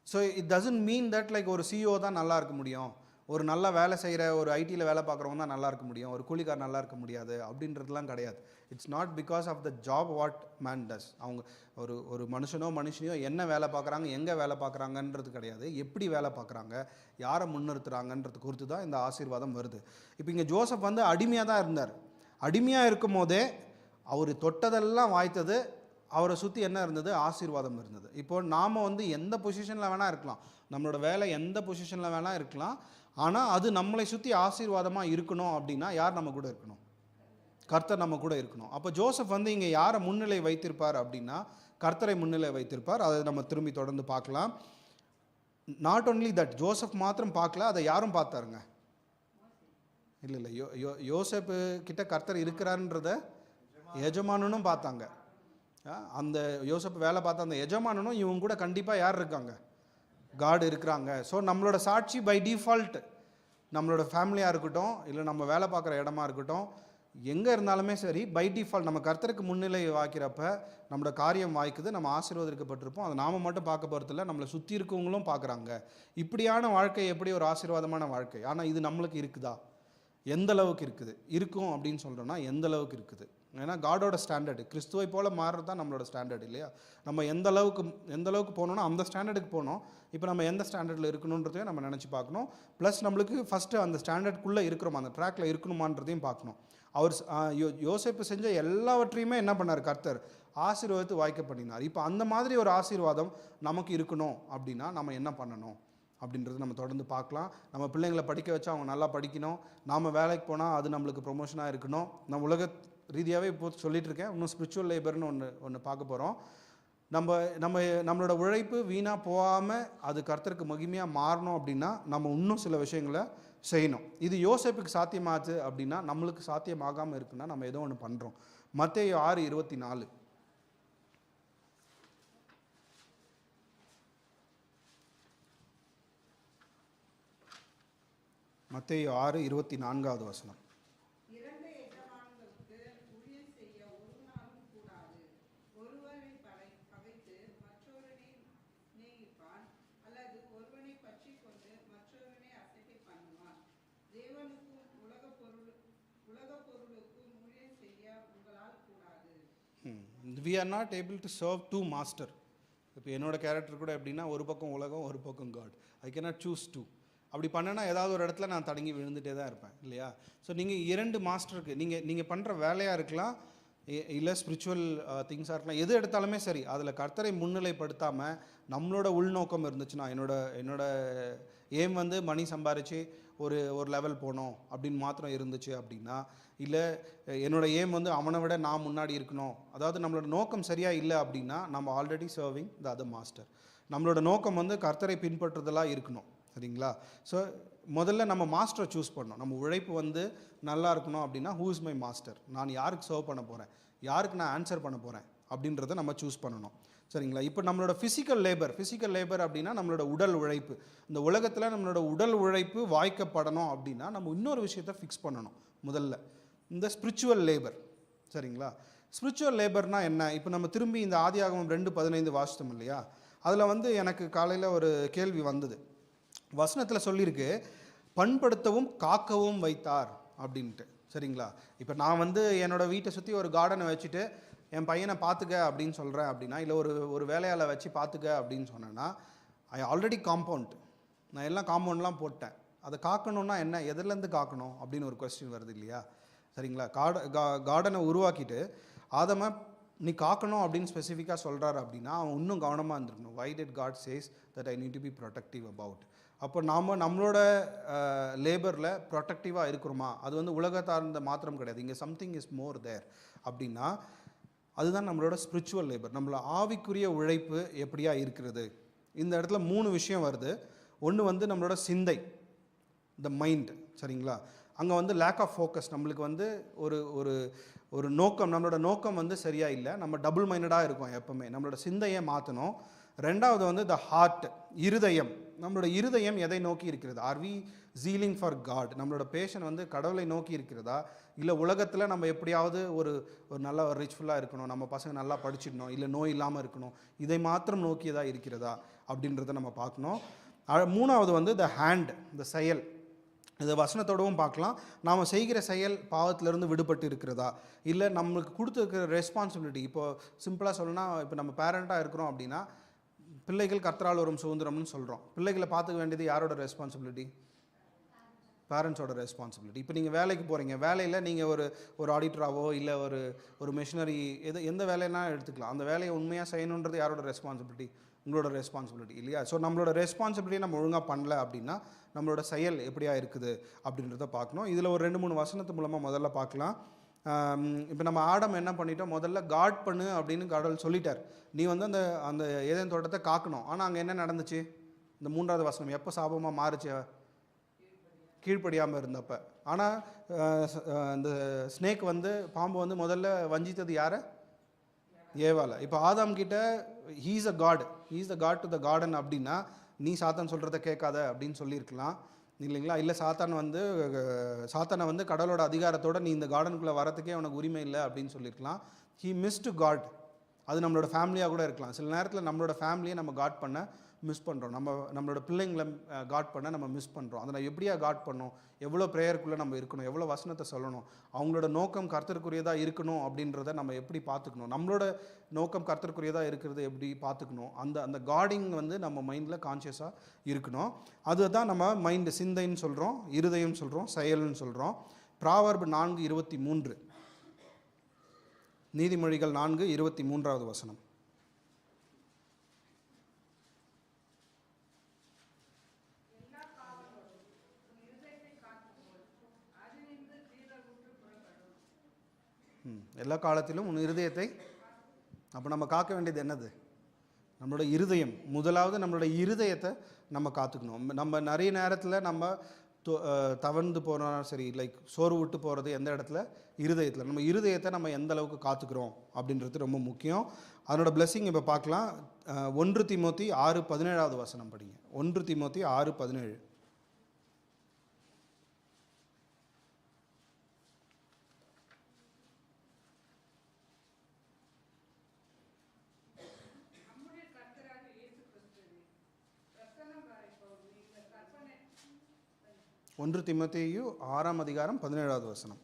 Speaker 1: So it doesn't mean that like ஒரு சிஇஓ தான் நல்லா இருக்க முடியும், ஒரு நல்ல வேலை செய்கிற ஒரு ஐடியில் வேலை பார்க்குறவங்க தான் நல்லா இருக்க முடியும், ஒரு கூலிக்கார் நல்லா இருக்க முடியாது அப்படின்றதுலாம் கிடையாது. It's not because of the job what man does. அவங்க ஒரு மனுஷனையோ என்ன வேலை பார்க்குறாங்க, எங்கே வேலை பார்க்குறாங்கன்றது கிடையாது, எப்படி வேலை பார்க்குறாங்க, யாரை முன்னிறுத்துறாங்கன்றது குறித்து தான் இந்த ஆசீர்வாதம் வருது. இப்போ இங்கே ஜோசப் வந்து அடிமையாக தான் இருந்தார். அடிமையாக இருக்கும் போதே அவர் தொட்டதெல்லாம் வாய்த்தது, அவரை சுற்றி என்ன இருந்தது? ஆசீர்வாதம் இருந்தது. இப்போ நாம் வந்து எந்த பொசிஷனில் வேணால் இருக்கலாம், நம்மளோட வேலை எந்த பொசிஷனில் வேணால் இருக்கலாம், ஆனால் அது நம்மளை சுற்றி ஆசீர்வாதமாக இருக்கணும் அப்படின்னா யார் நம்ம கூட இருக்கணும்? கர்த்தர் நம்ம கூட இருக்கணும். அப்போ ஜோசப் வந்து இங்கே யாரை முன்னிலை வைத்திருப்பார் அப்படின்னா கர்த்தரை முன்னிலை வைத்திருப்பார். அதை நம்ம திரும்பி தொடர்ந்து பார்க்கலாம். நாட் ஓன்லி தட், ஜோசப் மாத்திரம் பார்க்கல, அதை யாரும் பார்த்தாருங்க? இல்லை யோசேப்பு கிட்ட கர்த்தர் இருக்கிறாருன்றத எஜமானனும் பார்த்தாங்க. அந்த யோசப் வேலை பார்த்த அந்த எஜமானனும் இவங்க கூட கண்டிப்பாக யார் இருக்காங்க? காட் இருக்கிறாங்க. ஸோ நம்மளோட சாட்சி பை டிஃபால்ட் நம்மளோட ஃபேமிலியாக இருக்கட்டும், இல்லை நம்ம வேலை பார்க்குற இடமா இருக்கட்டும், எங்கே இருந்தாலுமே சரி, பை டிஃபால்ட் நம்ம கர்த்தருக்கு முன்னிலை வாய்க்கிறப்ப நம்மளோட காரியம் வாய்க்குது, நம்ம ஆசீர்வதிக்கப்பட்டிருப்போம். அதை நாம் மட்டும் பார்க்க போகிறதில்ல, நம்மளை சுற்றி இருக்கவங்களும் பார்க்குறாங்க. இப்படியான வாழ்க்கை எப்படி ஒரு ஆசீர்வாதமான வாழ்க்கை. ஆனால் இது நம்மளுக்கு இருக்குதா? எந்த அளவுக்கு இருக்குது? இருக்கும் அப்படின்னு சொல்கிறோன்னா எந்த அளவுக்கு இருக்குது? ஏன்னா காடோட ஸ்டாண்டர்டு கிறிஸ்துவை போல் மாறுறது தான் நம்மளோட ஸ்டாண்டர்ட் இல்லையா? நம்ம எந்த அளவுக்கு போகணுன்னா அந்த ஸ்டாண்டர்டுக்கு போகணும். இப்போ நம்ம எந்த ஸ்டாண்டர்டில் இருக்கணுன்றதையும் நம்ம நினச்சி பார்க்கணும். ப்ளஸ் நம்மளுக்கு ஃபஸ்ட்டு அந்த ஸ்டாண்டர்டுக்குள்ளே இருக்கிறோமா, அந்த ட்ராக்கில் இருக்கணுமான்றதையும் பார்க்கணும். அவர் யோசேப்பு செஞ்ச எல்லாவற்றையுமே என்ன பண்ணார்? கர்த்தர் ஆசீர்வாதத்து வாய்க்க பண்ணினார். இப்போ அந்த மாதிரி ஒரு ஆசீர்வாதம் நமக்கு இருக்கணும் அப்படின்னா நம்ம என்ன பண்ணணும் அப்படின்றது நம்ம தொடர்ந்து பார்க்கலாம். நம்ம பிள்ளைங்களை படிக்க வச்சா அவங்க நல்லா படிக்கணும். நாம் வேலைக்கு போனால் அது நம்மளுக்கு ப்ரொமோஷனாக இருக்கணும். நம்ம உலக ரீதியாகவே இப்போ சொல்லிகிட்டு இருக்கேன். இன்னும் ஸ்பிரிச்சுவல் லேபர்னு ஒன்று பார்க்க போகிறோம். நம்மளோட உழைப்பு வீணாக போகாமல் அது கர்த்தருக்கு மகிமையாக மாறணும் அப்படின்னா நம்ம இன்னும் சில விஷயங்களை செய்யணும். இது யோசேப்புக்கு சாத்தியமாச்சு அப்படின்னா நம்மளுக்கு சாத்தியமாகாமல் இருக்குன்னா நம்ம ஏதோ ஒன்று பண்ணுறோம். மத்தேயு 6:24. மத்தேயு 6:24 வசனம்.
Speaker 2: இரண்டு எஜமான்களுக்கு ஊழியம் செய்ய ஒரு நாளும் கூடாது. ஒருவனை பகைத்து மற்றொருவனை சிநேகிப்பான், அல்லது ஒருவனை பற்றிக் கொண்டு மற்றொருவனை அசட்டை பண்ணுவான். தேவனுக்கும் உலக பொருளுக்கும் ஊழியம் செய்ய உங்களால் கூடாது.
Speaker 1: We are not able to serve two master. இப்போ என்னோட கேரக்டர் கூட எப்படின்னா ஒரு பக்கம் உலகம் ஒரு பக்கம் God. I cannot choose two. அப்படி பண்ணனா ஏதாவது ஒரு இடத்துல நான் தடங்கி விழுந்துகிட்டே தான் இருப்பேன் இல்லையா? ஸோ நீங்கள் 2 மாஸ்டருக்கு நீங்கள் பண்ணுற வேலையாக இருக்கலாம், இல்லை ஸ்பிரிச்சுவல் திங்ஸாக இருக்கலாம், எது எடுத்தாலுமே சரி, அதில் கர்த்தரை முன்னிலைப்படுத்தாமல் நம்மளோட உள்நோக்கம் இருந்துச்சுன்னா, என்னோட ஏம் வந்து மணி சம்பாரித்து ஒரு லெவல் போகணும் அப்படின்னு மாத்திரம் இருந்துச்சு அப்படின்னா, இல்லை என்னோடய ஏம் வந்து அவனை விட நான் முன்னாடி இருக்கணும், அதாவது நம்மளோட நோக்கம் சரியாக இல்லை அப்படின்னா நம்ம already serving the other master. நம்மளோட நோக்கம் வந்து கர்த்தரை பின்பற்றுதலாக இருக்கணும். சரிங்களா? ஸோ முதல்ல நம்ம மாஸ்டரை சூஸ் பண்ணணும். நம்ம உழைப்பு வந்து நல்லா இருக்கணும் அப்படின்னா ஹூ இஸ் மை மாஸ்டர், நான் யாருக்கு சர்வ் பண்ண போகிறேன், யாருக்கு நான் ஆன்சர் பண்ண போகிறேன் அப்படின்றத நம்ம சூஸ் பண்ணணும். சரிங்களா? இப்போ நம்மளோட ஃபிசிக்கல் லேபர் அப்படின்னா நம்மளோட உடல் உழைப்பு. இந்த உலகத்தில் நம்மளோட உடல் உழைப்பு வாய்க்கப்படணும் அப்படின்னா நம்ம இன்னொரு விஷயத்தை ஃபிக்ஸ் பண்ணணும். முதல்ல இந்த ஸ்பிரிச்சுவல் லேபர். சரிங்களா? ஸ்பிரிச்சுவல் லேபர்னால் என்ன? இப்போ நம்ம திரும்பி இந்த ஆதியாகமம் 2:15 வாசித்தோம் இல்லையா? அதில் வந்து எனக்கு காலையில் ஒரு கேள்வி வந்தது. வசனத்தில் சொல்லியிருக்கு, பண்படுத்தவும் காக்கவும் வைத்தார் அப்படின்ட்டு. சரிங்களா? இப்போ நான் வந்து என்னோடய வீட்டை சுற்றி ஒரு கார்டனை வச்சுட்டு என் பையனை பார்த்துக்க அப்படின்னு சொல்கிறேன் அப்படின்னா, இல்லை ஒரு வேலையாளை வச்சு பார்த்துக்க அப்படின்னு சொன்னேன்னா, ஐ ஆல்ரெடி காம்பவுண்ட், நான் எல்லாம் காம்பவுண்ட்லாம் போட்டேன். அதை காக்கணுன்னா என்ன, எதுலேருந்து காக்கணும் அப்படின்னு ஒரு கொஸ்டின் வருது இல்லையா? சரிங்களா? கார்டனை உருவாக்கிட்டு ஆதம நீ காக்கணும் அப்படின்னு ஸ்பெசிஃபிக்காக சொல்கிறாரு அப்படின்னா அவன் இன்னும் கவனமாக இருந்திருக்கணும். Why did God says that I need to be protective about. அப்போ நம்மளோட லேபரில் ப்ரொடெக்டிவாக இருக்கிறோமா? அது வந்து உலகத்தார்ந்த மாத்திரம் கிடையாது, இங்கே சம்திங் இஸ் மோர் தேர் அப்படின்னா அதுதான் நம்மளோட ஸ்பிரிச்சுவல் லேபர். நம்மளோட ஆவிக்குரிய உழைப்பு எப்படியா இருக்கிறது? இந்த இடத்துல 3 விஷயம் வருது. ஒன்று வந்து நம்மளோட சிந்தை, த மைண்ட். சரிங்களா? அங்கே வந்து லேக் ஆஃப் ஃபோக்கஸ். நம்மளுக்கு வந்து ஒரு நோக்கம், நம்மளோட நோக்கம் வந்து சரியாக இல்லை, நம்ம டபுள் மைண்டடாக இருக்கோம் எப்போவுமே. நம்மளோட சிந்தையை மாற்றணும். ரெண்டாவது வந்து த ஹார்ட், இருதயம். நம்மளோட இருதயம் எதை நோக்கி இருக்கிறது? Are we zealing for God? நம்மளோட பேஷன் வந்து கடவுளை நோக்கி இருக்கிறதா, இல்லை உலகத்தில் நம்ம எப்படியாவது ஒரு நல்ல ஒரு ரிச்ஃபுல்லாக இருக்கணும், நம்ம பசங்க நல்லா படிச்சிடணும், இல்லை நோய் இல்லாமல் இருக்கணும், இதை மாத்திரம் நோக்கியதாக இருக்கிறதா அப்படின்றத நம்ம பார்க்கணும். மூணாவது வந்து த ஹேண்ட், இந்த செயல். இது வசனத்தோடவும் பார்க்கலாம். நாம் செய்கிற செயல் பாவத்திலிருந்து விடுபட்டு இருக்கிறதா, இல்லை நம்மளுக்கு கொடுத்துருக்கிற ரெஸ்பான்சிபிலிட்டி. இப்போது சிம்பிளாக சொல்லணும்னா, இப்போ நம்ம பேரண்ட்டாக இருக்கிறோம் அப்படின்னா, பிள்ளைகள் கர்த்தரால் வரும் சுதந்திரம்னு சொல்கிறோம். பிள்ளைகளை பார்த்துக்க வேண்டியது யாரோட ரெஸ்பான்சிபிலிட்டி? பேரண்ட்ஸோட ரெஸ்பான்சிபிலிட்டி. இப்போ நீங்கள் வேலைக்கு போகிறீங்க, வேலையில் நீங்கள் ஒரு ஆடிட்டராகவோ இல்லை ஒரு மிஷினரி எந்த வேலைன்னா எடுத்துக்கலாம். அந்த வேலையை உண்மையாக செய்யணுன்றது யாரோட ரெஸ்பான்சிபிலிட்டி? உங்களோட ரெஸ்பான்சிபிலிட்டி இல்லையா? ஸோ நம்மளோட ரெஸ்பான்சிபிலிட்டி நம்ம ஒழுங்காக பண்ணல அப்படின்னா நம்மளோட செயல் எப்படியா இருக்குது அப்படின்றத பார்க்கணும். இதில் ஒரு 2-3 வசனத்து மூலமாக முதல்ல பார்க்கலாம். இப்போ நம்ம ஆடம் என்ன பண்ணிட்டோம், முதல்ல காட் பண்ணு அப்படின்னு கடவுள் சொல்லிட்டார். நீ வந்து அந்த ஏதேன் தோட்டத்தை காக்கணும். ஆனால் அங்கே என்ன நடந்துச்சு? இந்த 3வது வசனம் எப்போ சாபமாக மாறுச்சு? கீழ்ப்படியாமல் இருந்தப்ப. ஆனால் இந்த ஸ்னேக் வந்து பாம்பு வந்து முதல்ல வஞ்சித்தது யாரை? ஏவால. இப்போ ஆதாம் கிட்ட he's the God to the garden அப்படின்னா, நீ சாத்தான் சொல்கிறத கேட்காத அப்படின்னு சொல்லியிருக்கலாம் இல்லைங்களா? இல்லை சாத்தானை வந்து கடவுளோட அதிகாரத்தோடு நீ இந்த கார்டனுக்குள்ளே வரத்துக்கே உனக்கு உரிமை இல்லை அப்படின்னு சொல்லியிருக்கலாம். He missed God. அது நம்மளோட ஃபேமிலியாக கூட இருக்கலாம். சில நேரத்தில் நம்மளோட ஃபேமிலியை நம்ம காட் பண்ண மிஸ் பண்ணுறோம். நம்மளோட பிள்ளைங்களை காட் பண்ண நம்ம மிஸ் பண்ணுறோம். அதை எப்படியா காட் பண்ணோம், எவ்வளோ ப்ரேயருக்குள்ளே நம்ம இருக்கணும், எவ்வளோ வசனத்தை சொல்லணும், அவங்களோட நோக்கம் கர்த்தருக்குரியதாக இருக்கணும் அப்படின்றத நம்ம எப்படி பார்த்துக்கணும், நம்மளோட நோக்கம் கர்த்தருக்குரியதாக இருக்கிறது எப்படி பார்த்துக்கணும், அந்த காடிங் வந்து நம்ம மைண்டில் கான்ஷியஸாக இருக்கணும். அதுதான் நம்ம மைண்டு, சிந்தைன்னு சொல்கிறோம், இருதயம் சொல்கிறோம், செயல்னு சொல்கிறோம். ப்ராவர்பு 4:23, நீதிமொழிகள் 4:23 வசனம். எல்லா காலத்திலும் உன் இருதயத்தை. அப்போ நம்ம காக்க வேண்டியது என்னது? நம்மளோட இருதயம். முதலாவது நம்மளோட இருதயத்தை நம்ம காத்துக்கணும். நம்ம நிறைய நேரத்தில் நம்ம தவழ்ந்து போகிறோம், சரி, லைக் சோர்வு விட்டு போகிறது எந்த இடத்துல? இருதயத்தில். நம்ம இருதயத்தை நம்ம எந்த அளவுக்கு காத்துக்கிறோம் அப்படின்றது ரொம்ப முக்கியம். அதனோட பிளெஸிங் இப்போ பார்க்கலாம். 1 தீமோத்தி 6:17 வசனம் படிங்க. 1 தீமோத்தி 6:17. ஒன்று தீமோத்தேயு 6:17 வசனம்.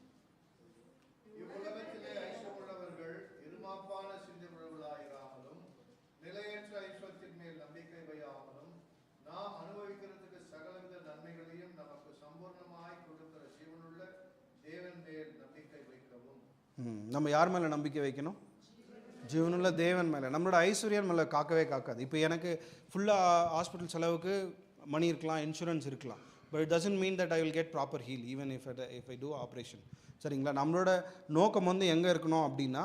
Speaker 3: இவ்வுலகத்திலே ஐஸ்வர்யமுள்ளவர்கள் இருமாப்பான சிந்தையுள்ளவர்களாயிராமலும் நிலையற்ற ஐஸ்வர்யத்தின் மேல் நம்பிக்கை வையாமலும் நாம் அனுபவிக்கிறதுக்கு சகலவித நன்மைகளையும் நமக்கு சம்பூர்ணமாய் கொடுக்கிற ஜீவனுள்ள தேவன் மேல் நம்பிக்கை வைக்கவும்.
Speaker 1: நம்ம யார் மேலே நம்பிக்கை வைக்கணும்? ஜீவனுள்ள தேவன் மேலே. நம்மளோட ஐஸ்வர்யம் மேலே காக்கவே காக்காது. இப்போ எனக்கு ஃபுல்லாக ஹாஸ்பிட்டல் செலவுக்கு மணி இருக்கலாம், இன்சூரன்ஸ் இருக்கலாம். But it doesn't mean that I will get proper heal even if I do operation. சரிங்களா? நம்மளோட நோக்கம் வந்து எங்கே இருக்கணும் அப்படின்னா,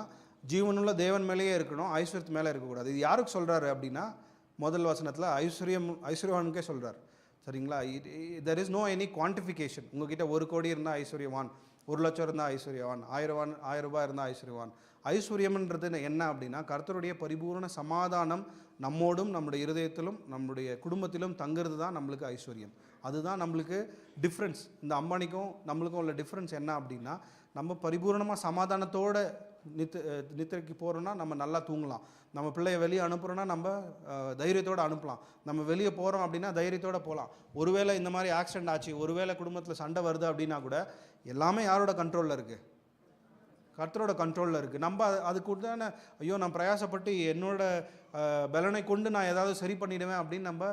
Speaker 1: ஜீவனுள்ள தேவன் மேலேயே இருக்கணும், ஐஸ்வர்யத்து மேலே இருக்கக்கூடாது. இது யாருக்கு சொல்கிறாரு அப்படின்னா, முதல் வசனத்தில் ஐஸ்வர்யவானுக்கே சொல்கிறார். சரிங்களா? there is no any quantification. உங்ககிட்ட 1 கோடி இருந்தால் ஐஸ்வர்யவான், 1 லட்சம் இருந்தால் ஐஸ்வர்யவான், 1000 ரூபாய் இருந்தால் ஐஸ்வர்யவான். ஐஸ்வர்யம்ன்றது என்ன அப்படின்னா, கர்த்தருடைய பரிபூர்ண சமாதானம் நம்மோடும் நம்முடைய இருதயத்திலும் நம்முடைய குடும்பத்திலும் தங்குறது தான் நம்மளுக்கு ஐஸ்வர்யம். அதுதான் நம்மளுக்கு டிஃப்ரென்ஸ். இந்த அம்பானிக்கும் நம்மளுக்கும் உள்ள டிஃப்ரென்ஸ் என்ன அப்படின்னா, நம்ம பரிபூர்ணமாக சமாதானத்தோடு நித்திரைக்கு போகிறோன்னா நம்ம நல்லா தூங்கலாம். நம்ம பிள்ளைய வெளியே அனுப்புகிறோன்னா நம்ம தைரியத்தோடு அனுப்பலாம். நம்ம வெளியே போகிறோம் அப்படின்னா தைரியத்தோடு போகலாம். ஒருவேளை இந்த மாதிரி ஆக்சிடென்ட் ஆச்சு, ஒருவேளை குடும்பத்தில் சண்டை வருது அப்படின்னா கூட எல்லாமே யாரோட கண்ட்ரோலில் இருக்குது? கர்த்தரோட கண்ட்ரோலில் இருக்குது. நம்ம அதுக்கு தானே ஐயோ நான் பிரயாசப்பட்டு என்னோட பலனை கொண்டு நான் ஏதாவது சரி பண்ணிவிடுவேன் அப்படின்னு நம்ம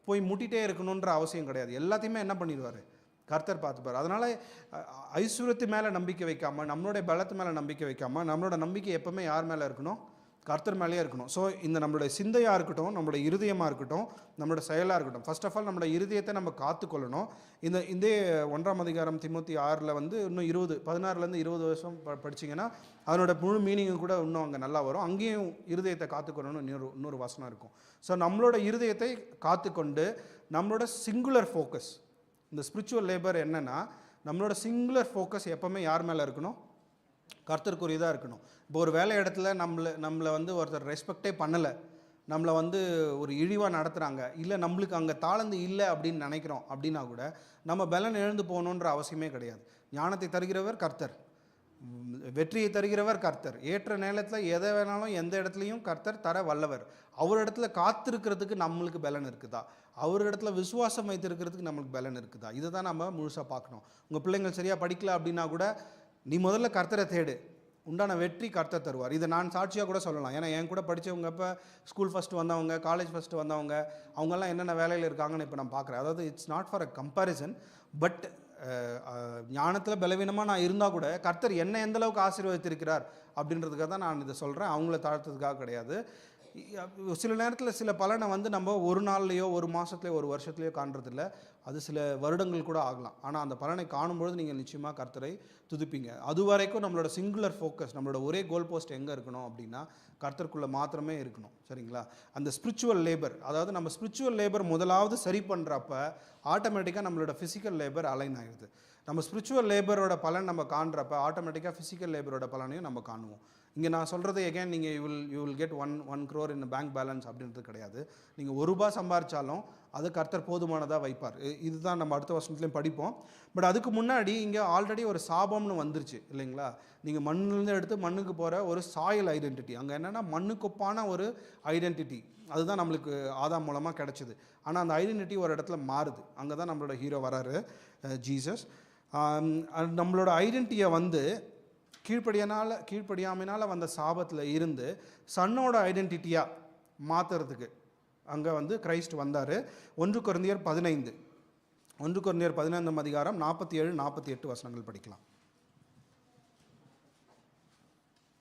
Speaker 1: போய் முட்டிகிட்டே இருக்கணுன்ற அவசியம் கிடையாது. எல்லாத்தையுமே என்ன பண்ணிடுவார்? கர்த்தர் பார்த்துப்பார். அதனால் ஐஸ்வர்யத்து மேலே நம்பிக்கை வைக்காமல், நம்மளுடைய பலத்து மேலே நம்பிக்கை வைக்காமல், நம்மளோட நம்பிக்கை எப்போவுமே யார் மேலே இருக்கணும்? கர்த்தர் மேலேயே இருக்கணும். ஸோ இந்த நம்மளுடைய சிந்தையாக இருக்கட்டும், நம்மளோட இருதயமாக இருக்கட்டும், நம்மளோட செயலாக இருக்கட்டும், ஃபர்ஸ்ட் ஆஃப் ஆல் நம்மளோட இருதயத்தை நம்ம காத்துக்கொள்ளணும். இந்த 1ஆம் அதிகாரம் தீமோத்தி 6 வந்து இன்னும் 16 20 வருஷம் படிச்சிங்கன்னா அதனோட முழு மீனிங்கும் கூட இன்னும் அங்கே நல்லா வரும். அங்கேயும் இருதயத்தை காத்துக்கொள்ளணும் இன்னொரு வசனம் இருக்கும். ஸோ நம்மளோட இருதயத்தை காத்துக்கொண்டு நம்மளோட சிங்குலர் ஃபோக்கஸ், இந்த ஸ்பிரிச்சுவல் லேபர் என்னென்னா, நம்மளோட சிங்குலர் ஃபோக்கஸ் எப்போவுமே யார் மேலே இருக்கணும்? கர்த்தருக்குரியதாக இருக்கணும். இப்போ ஒரு வேலை இடத்துல நம்மளை வந்து ஒருத்தர் ரெஸ்பெக்டே பண்ணலை நம்மளை வந்து ஒரு இழிவாக நடத்துகிறாங்க, இல்லை நம்மளுக்கு அங்கே தாளந்து இல்லை அப்படின்னு நினைக்கிறோம் அப்படின்னா கூட நம்ம பலன் இழந்து போகணுன்ற அவசியமே கிடையாது. ஞானத்தை தருகிறவர் கர்த்தர், வெற்றியை தருகிறவர் கர்த்தர். ஏற்ற நேரத்தில் எதை வேணாலும் எந்த இடத்துலையும் கர்த்தர் தர வல்லவர். அவர் இடத்துல காத்திருக்கிறதுக்கு நம்மளுக்கு பலன் இருக்குதா, அவர் இடத்துல விசுவாசம் வைத்திருக்கிறதுக்கு நம்மளுக்கு பலன் இருக்குதா, இதை தான் நம்ம முழுசாக பார்க்கணும். உங்கள் பிள்ளைங்கள் சரியாக படிக்கல அப்படின்னா கூட நீ முதல்ல கர்த்தரை தேடு, உண்டான வெற்றி கர்த்தர் தருவார். இதை நான் சாட்சியாக கூட சொல்லலாம். ஏன்னா என் கூட படித்தவங்க, இப்போ ஸ்கூல் ஃபஸ்ட்டு வந்தவங்க, காலேஜ் ஃபஸ்ட்டு வந்தவங்க, அவங்கெல்லாம் என்னென்ன வேலையில் இருக்காங்கன்னு இப்போ நான் பார்க்குறேன். அதாவது it's not for a comparison, but ஞானத்தில் பலவீனமாக நான் இருந்தால் கூட கர்த்தர் என்னை எந்தளவுக்கு ஆசீர்வதித்திருக்கிறார் அப்படின்றதுக்காக தான் நான் இதை சொல்கிறேன், அவங்கள தாழ்த்ததுக்காக கிடையாது. சில நேரத்தில் சில பலனை வந்து நம்ம ஒரு நாள்லையோ ஒரு மாதத்துலையோ ஒரு வருஷத்துலையோ காண்றதில்ல, அது சில வருடங்கள் கூட ஆகலாம். ஆனால் அந்த பலனை காணும்பொழுது நீங்கள் நிச்சயமாக கர்த்தரை துதிப்பீங்க. அது வரைக்கும் நம்மளோட சிங்குலர் ஃபோக்கஸ், நம்மளோட ஒரே கோல் போஸ்ட் எங்கே இருக்கணும் அப்படின்னா கர்த்தருக்குள்ளே மாத்திரமே இருக்கணும். சரிங்களா? அந்த ஸ்பிரிச்சுவல் லேபர், அதாவது நம்ம ஸ்பிரிச்சுவல் லேபர் முதலாவது சரி பண்ணுறப்ப ஆட்டோமேட்டிக்காக நம்மளோட ஃபிசிக்கல் லேபர் அலைன் ஆகிடுது. நம்ம ஸ்பிரிச்சுவல் லேபரோட பலன் நம்ம காண்றப்ப ஆட்டோமேட்டிக்காக ஃபிசிக்கல் லேபரோட பலனையும் நம்ம காணுவோம். இங்கே நான் சொல்கிறது எகேன், நீங்கள் you will get one crore in bank balance அப்படின்றது கிடையாது. நீங்கள் ₹1 சம்பாரிச்சாலும் அது கர்த்தர் போதுமானதாக வைப்பார். இதுதான் நம்ம அடுத்த வருஷத்துலேயும் படிப்போம். பட் அதுக்கு முன்னாடி இங்கே ஆல்ரெடி ஒரு சாபம்னு வந்துருச்சு இல்லைங்களா? நீங்கள் மண்ணிலேருந்து எடுத்து மண்ணுக்கு போகிற ஒரு சாயில் ஐடென்டிட்டி, அங்கே என்னென்னா மண்ணுக்கொப்பான ஒரு ஐடென்டிட்டி, அதுதான் நம்மளுக்கு ஆதாம் மூலமாக கிடச்சிது. ஆனால் அந்த ஐடென்டிட்டி ஒரு இடத்துல மாறுது. அங்கே தான் நம்மளோட ஹீரோ வராரு, ஜீசஸ். நம்மளோட ஐடென்டிட்டியை வந்து கீழ்ப்படியாமையினால் வந்த சாபத்தில் இருந்து சன்னோட ஐடென்டிட்டியாக மாற்றுறதுக்கு அங்கே வந்து கிரைஸ்ட் வந்தார். 1 கொரிந்தியர் 15 அதிகாரம் 47-48 வசனங்கள் படிக்கலாம்.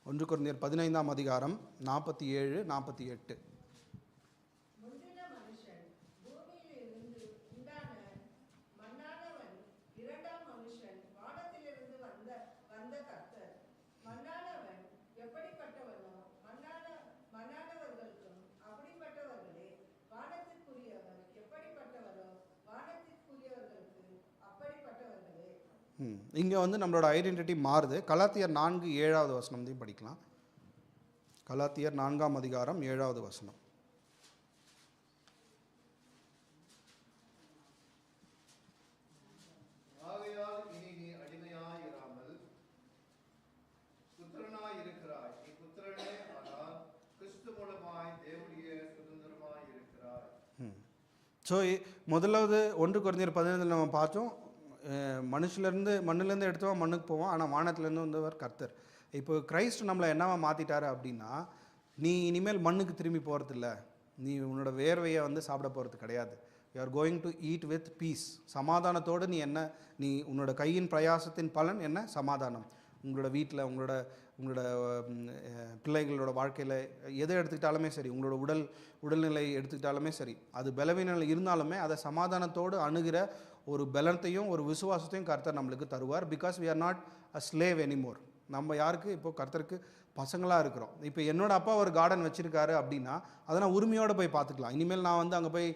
Speaker 1: 1 கொரிந்தியர் 15 அதிகாரம் 47-48.
Speaker 2: முந்தின மனுஷன் பூமியிலிருந்து உண்டான மண்ணானவன், இரண்டாம் மனுஷன் வானத்திலிருந்து வந்த கர்த்தர். மண்ணானவன் எப்படிப்பட்டவனோ மண்ணானவர்களுக்கும் அப்படிப்பட்டவர்களே, வானத்திற்குரியவர் எப்படிப்பட்டவரோ வானத்திற்குரியவர்களுக்கு அப்படிப்பட்டவர்களே.
Speaker 1: இங்கே வந்து நம்மளோட ஐடென்டிட்டி மாறுது. கலாத்தியர் 4:7 வசனத்தையும் படிக்கலாம். கலாத்தியர் 4 அதிகாரம் 7 வசனம்.
Speaker 3: ஆகையால் இனி நீ அடிமையாயிராமல் புத்திரனாயிருக்கிறாய். நீ புத்திரனே ஆனால் கிறிஸ்து மூலமாய் தேவனுடைய சுதந்திரமாய் இருக்கிறாய்.
Speaker 1: ஸோ முதலாவது 1 கொரிந்தியர் 15 நம்ம பார்த்தோம், மண்ணிலேருந்து எடுத்தவன் மண்ணுக்கு போவோம், ஆனால் வானத்திலேருந்து வந்தவர் கர்த்தர். இப்போ கிரைஸ்ட் நம்மளை என்னவா மாற்றிட்டாரு அப்படின்னா, நீ இனிமேல் மண்ணுக்கு திரும்பி போகிறதில்ல, நீ உன்னோட வேர்வையை வந்து சாப்பிட போகிறது கிடையாது. You are going to eat with peace. சமாதானத்தோடு நீ உன்னோட கையின் பிரயாசத்தின் பலன் என்ன? சமாதானம். உங்களோட வீட்டில், உங்களோட பிள்ளைகளோட வாழ்க்கையில் எதை எடுத்துக்கிட்டாலுமே சரி, உங்களோட உடல்நிலை எடுத்துக்கிட்டாலுமே சரி, அது பலவீனம் இருந்தாலுமே அதை சமாதானத்தோடு அணுகிற ஒரு பலத்தையும் ஒரு விசுவாசத்தையும் கர்த்தர் நம்மளுக்கு தருவார். Because we are not a slave anymore. நம்ம யாருக்கு இப்போது கர்த்தருக்கு பசங்களாக இருக்கிறோம். இப்போ என்னோட அப்பா ஒரு கார்டன் வச்சுருக்காரு அப்படின்னா அதை நான் உரிமையோடு போய் பார்த்துக்கலாம். இனிமேல் நான் வந்து அங்கே போய்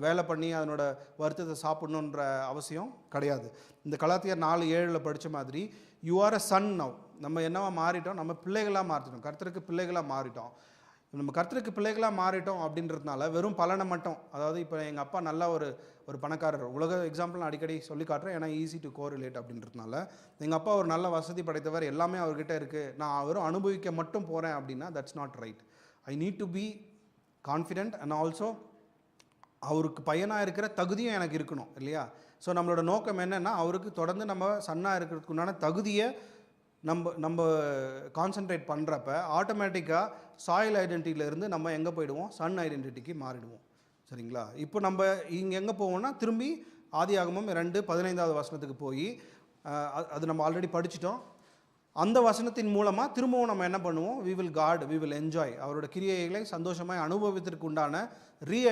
Speaker 1: வேலை பண்ணி அதனோட வருத்தத்தை சாப்பிட்ணுன்ற அவசியம் கிடையாது. இந்த கலாத்தியர் 4:7 படித்த மாதிரி you are a Sun now. நம்ம என்னவா மாறிட்டோம்? நம்ம பிள்ளைகளாக மாறிட்டோம், கர்த்தருக்கு பிள்ளைகளாக மாறிட்டோம். நம்ம கர்த்தருக்கு பிள்ளைகளாக மாறிட்டோம் அப்படின்றதுனால வெறும் பலனை மட்டும், அதாவது இப்போ எங்கள் அப்பா நல்ல ஒரு பணக்காரர், உலக எக்ஸாம்பிள் நான் அடிக்கடி சொல்லி காட்டுறேன், ஏன்னா ஈஸி டு கோரிலேட் அப்படின்றதுனால. எங்கள் அப்பா ஒரு நல்ல வசதி படைத்தவர், எல்லாமே அவர்கிட்ட இருக்குது, நான் வெறும் அனுபவிக்க மட்டும் போகிறேன் அப்படின்னா that's not right. I need to be confident and also அவருக்கு பையனாக இருக்கிற தகுதியும் எனக்கு இருக்கணும் இல்லையா? ஸோ நம்மளோட நோக்கம் என்னென்னா, அவருக்கு தொடர்ந்து நம்ம சன்னாக இருக்கிறதுக்கு உண்டான தகுதியை நம்ம கான்சன்ட்ரேட் பண்ணுறப்ப ஆட்டோமேட்டிக்காக சாயில் ஐடென்டிட்டியிலேருந்து நம்ம எங்கே போயிடுவோம்? சன் ஐடென்டிட்டிக்கு மாறிடுவோம். சரிங்களா? இப்போ நம்ம இங்கே எங்கே போவோம்னா திரும்பி ஆதியாகமம் 2:15 வசனத்துக்கு போய் அது நம்ம ஆல்ரெடி படிச்சிட்டோம். அந்த வசனத்தின் மூலமாக திரும்பவும் நம்ம என்ன பண்ணுவோம்? we will enjoy அவரோட கிரியைகளை சந்தோஷமாக அனுபவத்திற்கு உண்டான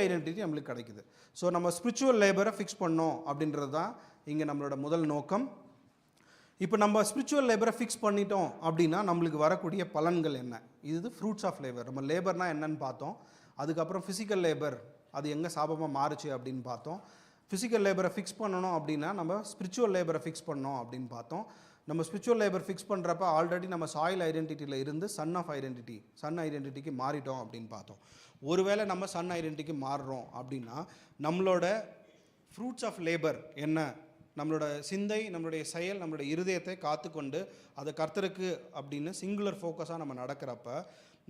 Speaker 1: ஐடென்டிட்டி நம்மளுக்கு கிடைக்குது. ஸோ நம்ம ஸ்பிரிச்சுவல் லேபரை ஃபிக்ஸ் பண்ணோம் அப்படின்றது தான் இங்கே நம்மளோட முதல் நோக்கம். இப்போ நம்ம ஸ்பிரிச்சுவல் லேபரை ஃபிக்ஸ் பண்ணிட்டோம் அப்படின்னா நம்மளுக்கு வரக்கூடிய பலன்கள் என்ன? இது ஃப்ரூட்ஸ் ஆஃப் லேபர். நம்ம லேபர்னால் என்னன்னு பார்த்தோம். அதுக்கப்புறம் ஃபிசிக்கல் லேபர் அது எங்கே சாபமாக மாறுச்சு அப்படின்னு பார்த்தோம். ஃபிசிக்கல் லேபரை ஃபிக்ஸ் பண்ணணும் அப்படின்னா நம்ம ஸ்பிரிச்சுவல் லேபரை ஃபிக்ஸ் பண்ணோம் அப்படின்னு பார்த்தோம். நம்ம ஸ்பிரிச்சுவல் லேபர் ஃபிக்ஸ் பண்ணுறப்ப ஆல்ரெடி நம்ம சாயில் ஐடென்டிட்டியில் இருந்து சன் ஆஃப் ஐடென்டிட்டி, சன் ஐடென்டிட்டிக்கு மாறிட்டோம் அப்படின்னு பார்த்தோம். ஒருவேளை நம்ம சன் ஐடென்டிட்டிக்கு மாறுறோம் அப்படின்னா நம்மளோட ஃப்ரூட்ஸ் ஆஃப் லேபர் என்ன, நம்மளோட சிந்தை, நம்மளுடைய செயல், நம்மளுடைய இருதயத்தை காத்துக்கொண்டு அதை கர்த்தருக்கு அப்படின்னு சிங்குலர் ஃபோக்கஸாக நம்ம நடக்கிறப்ப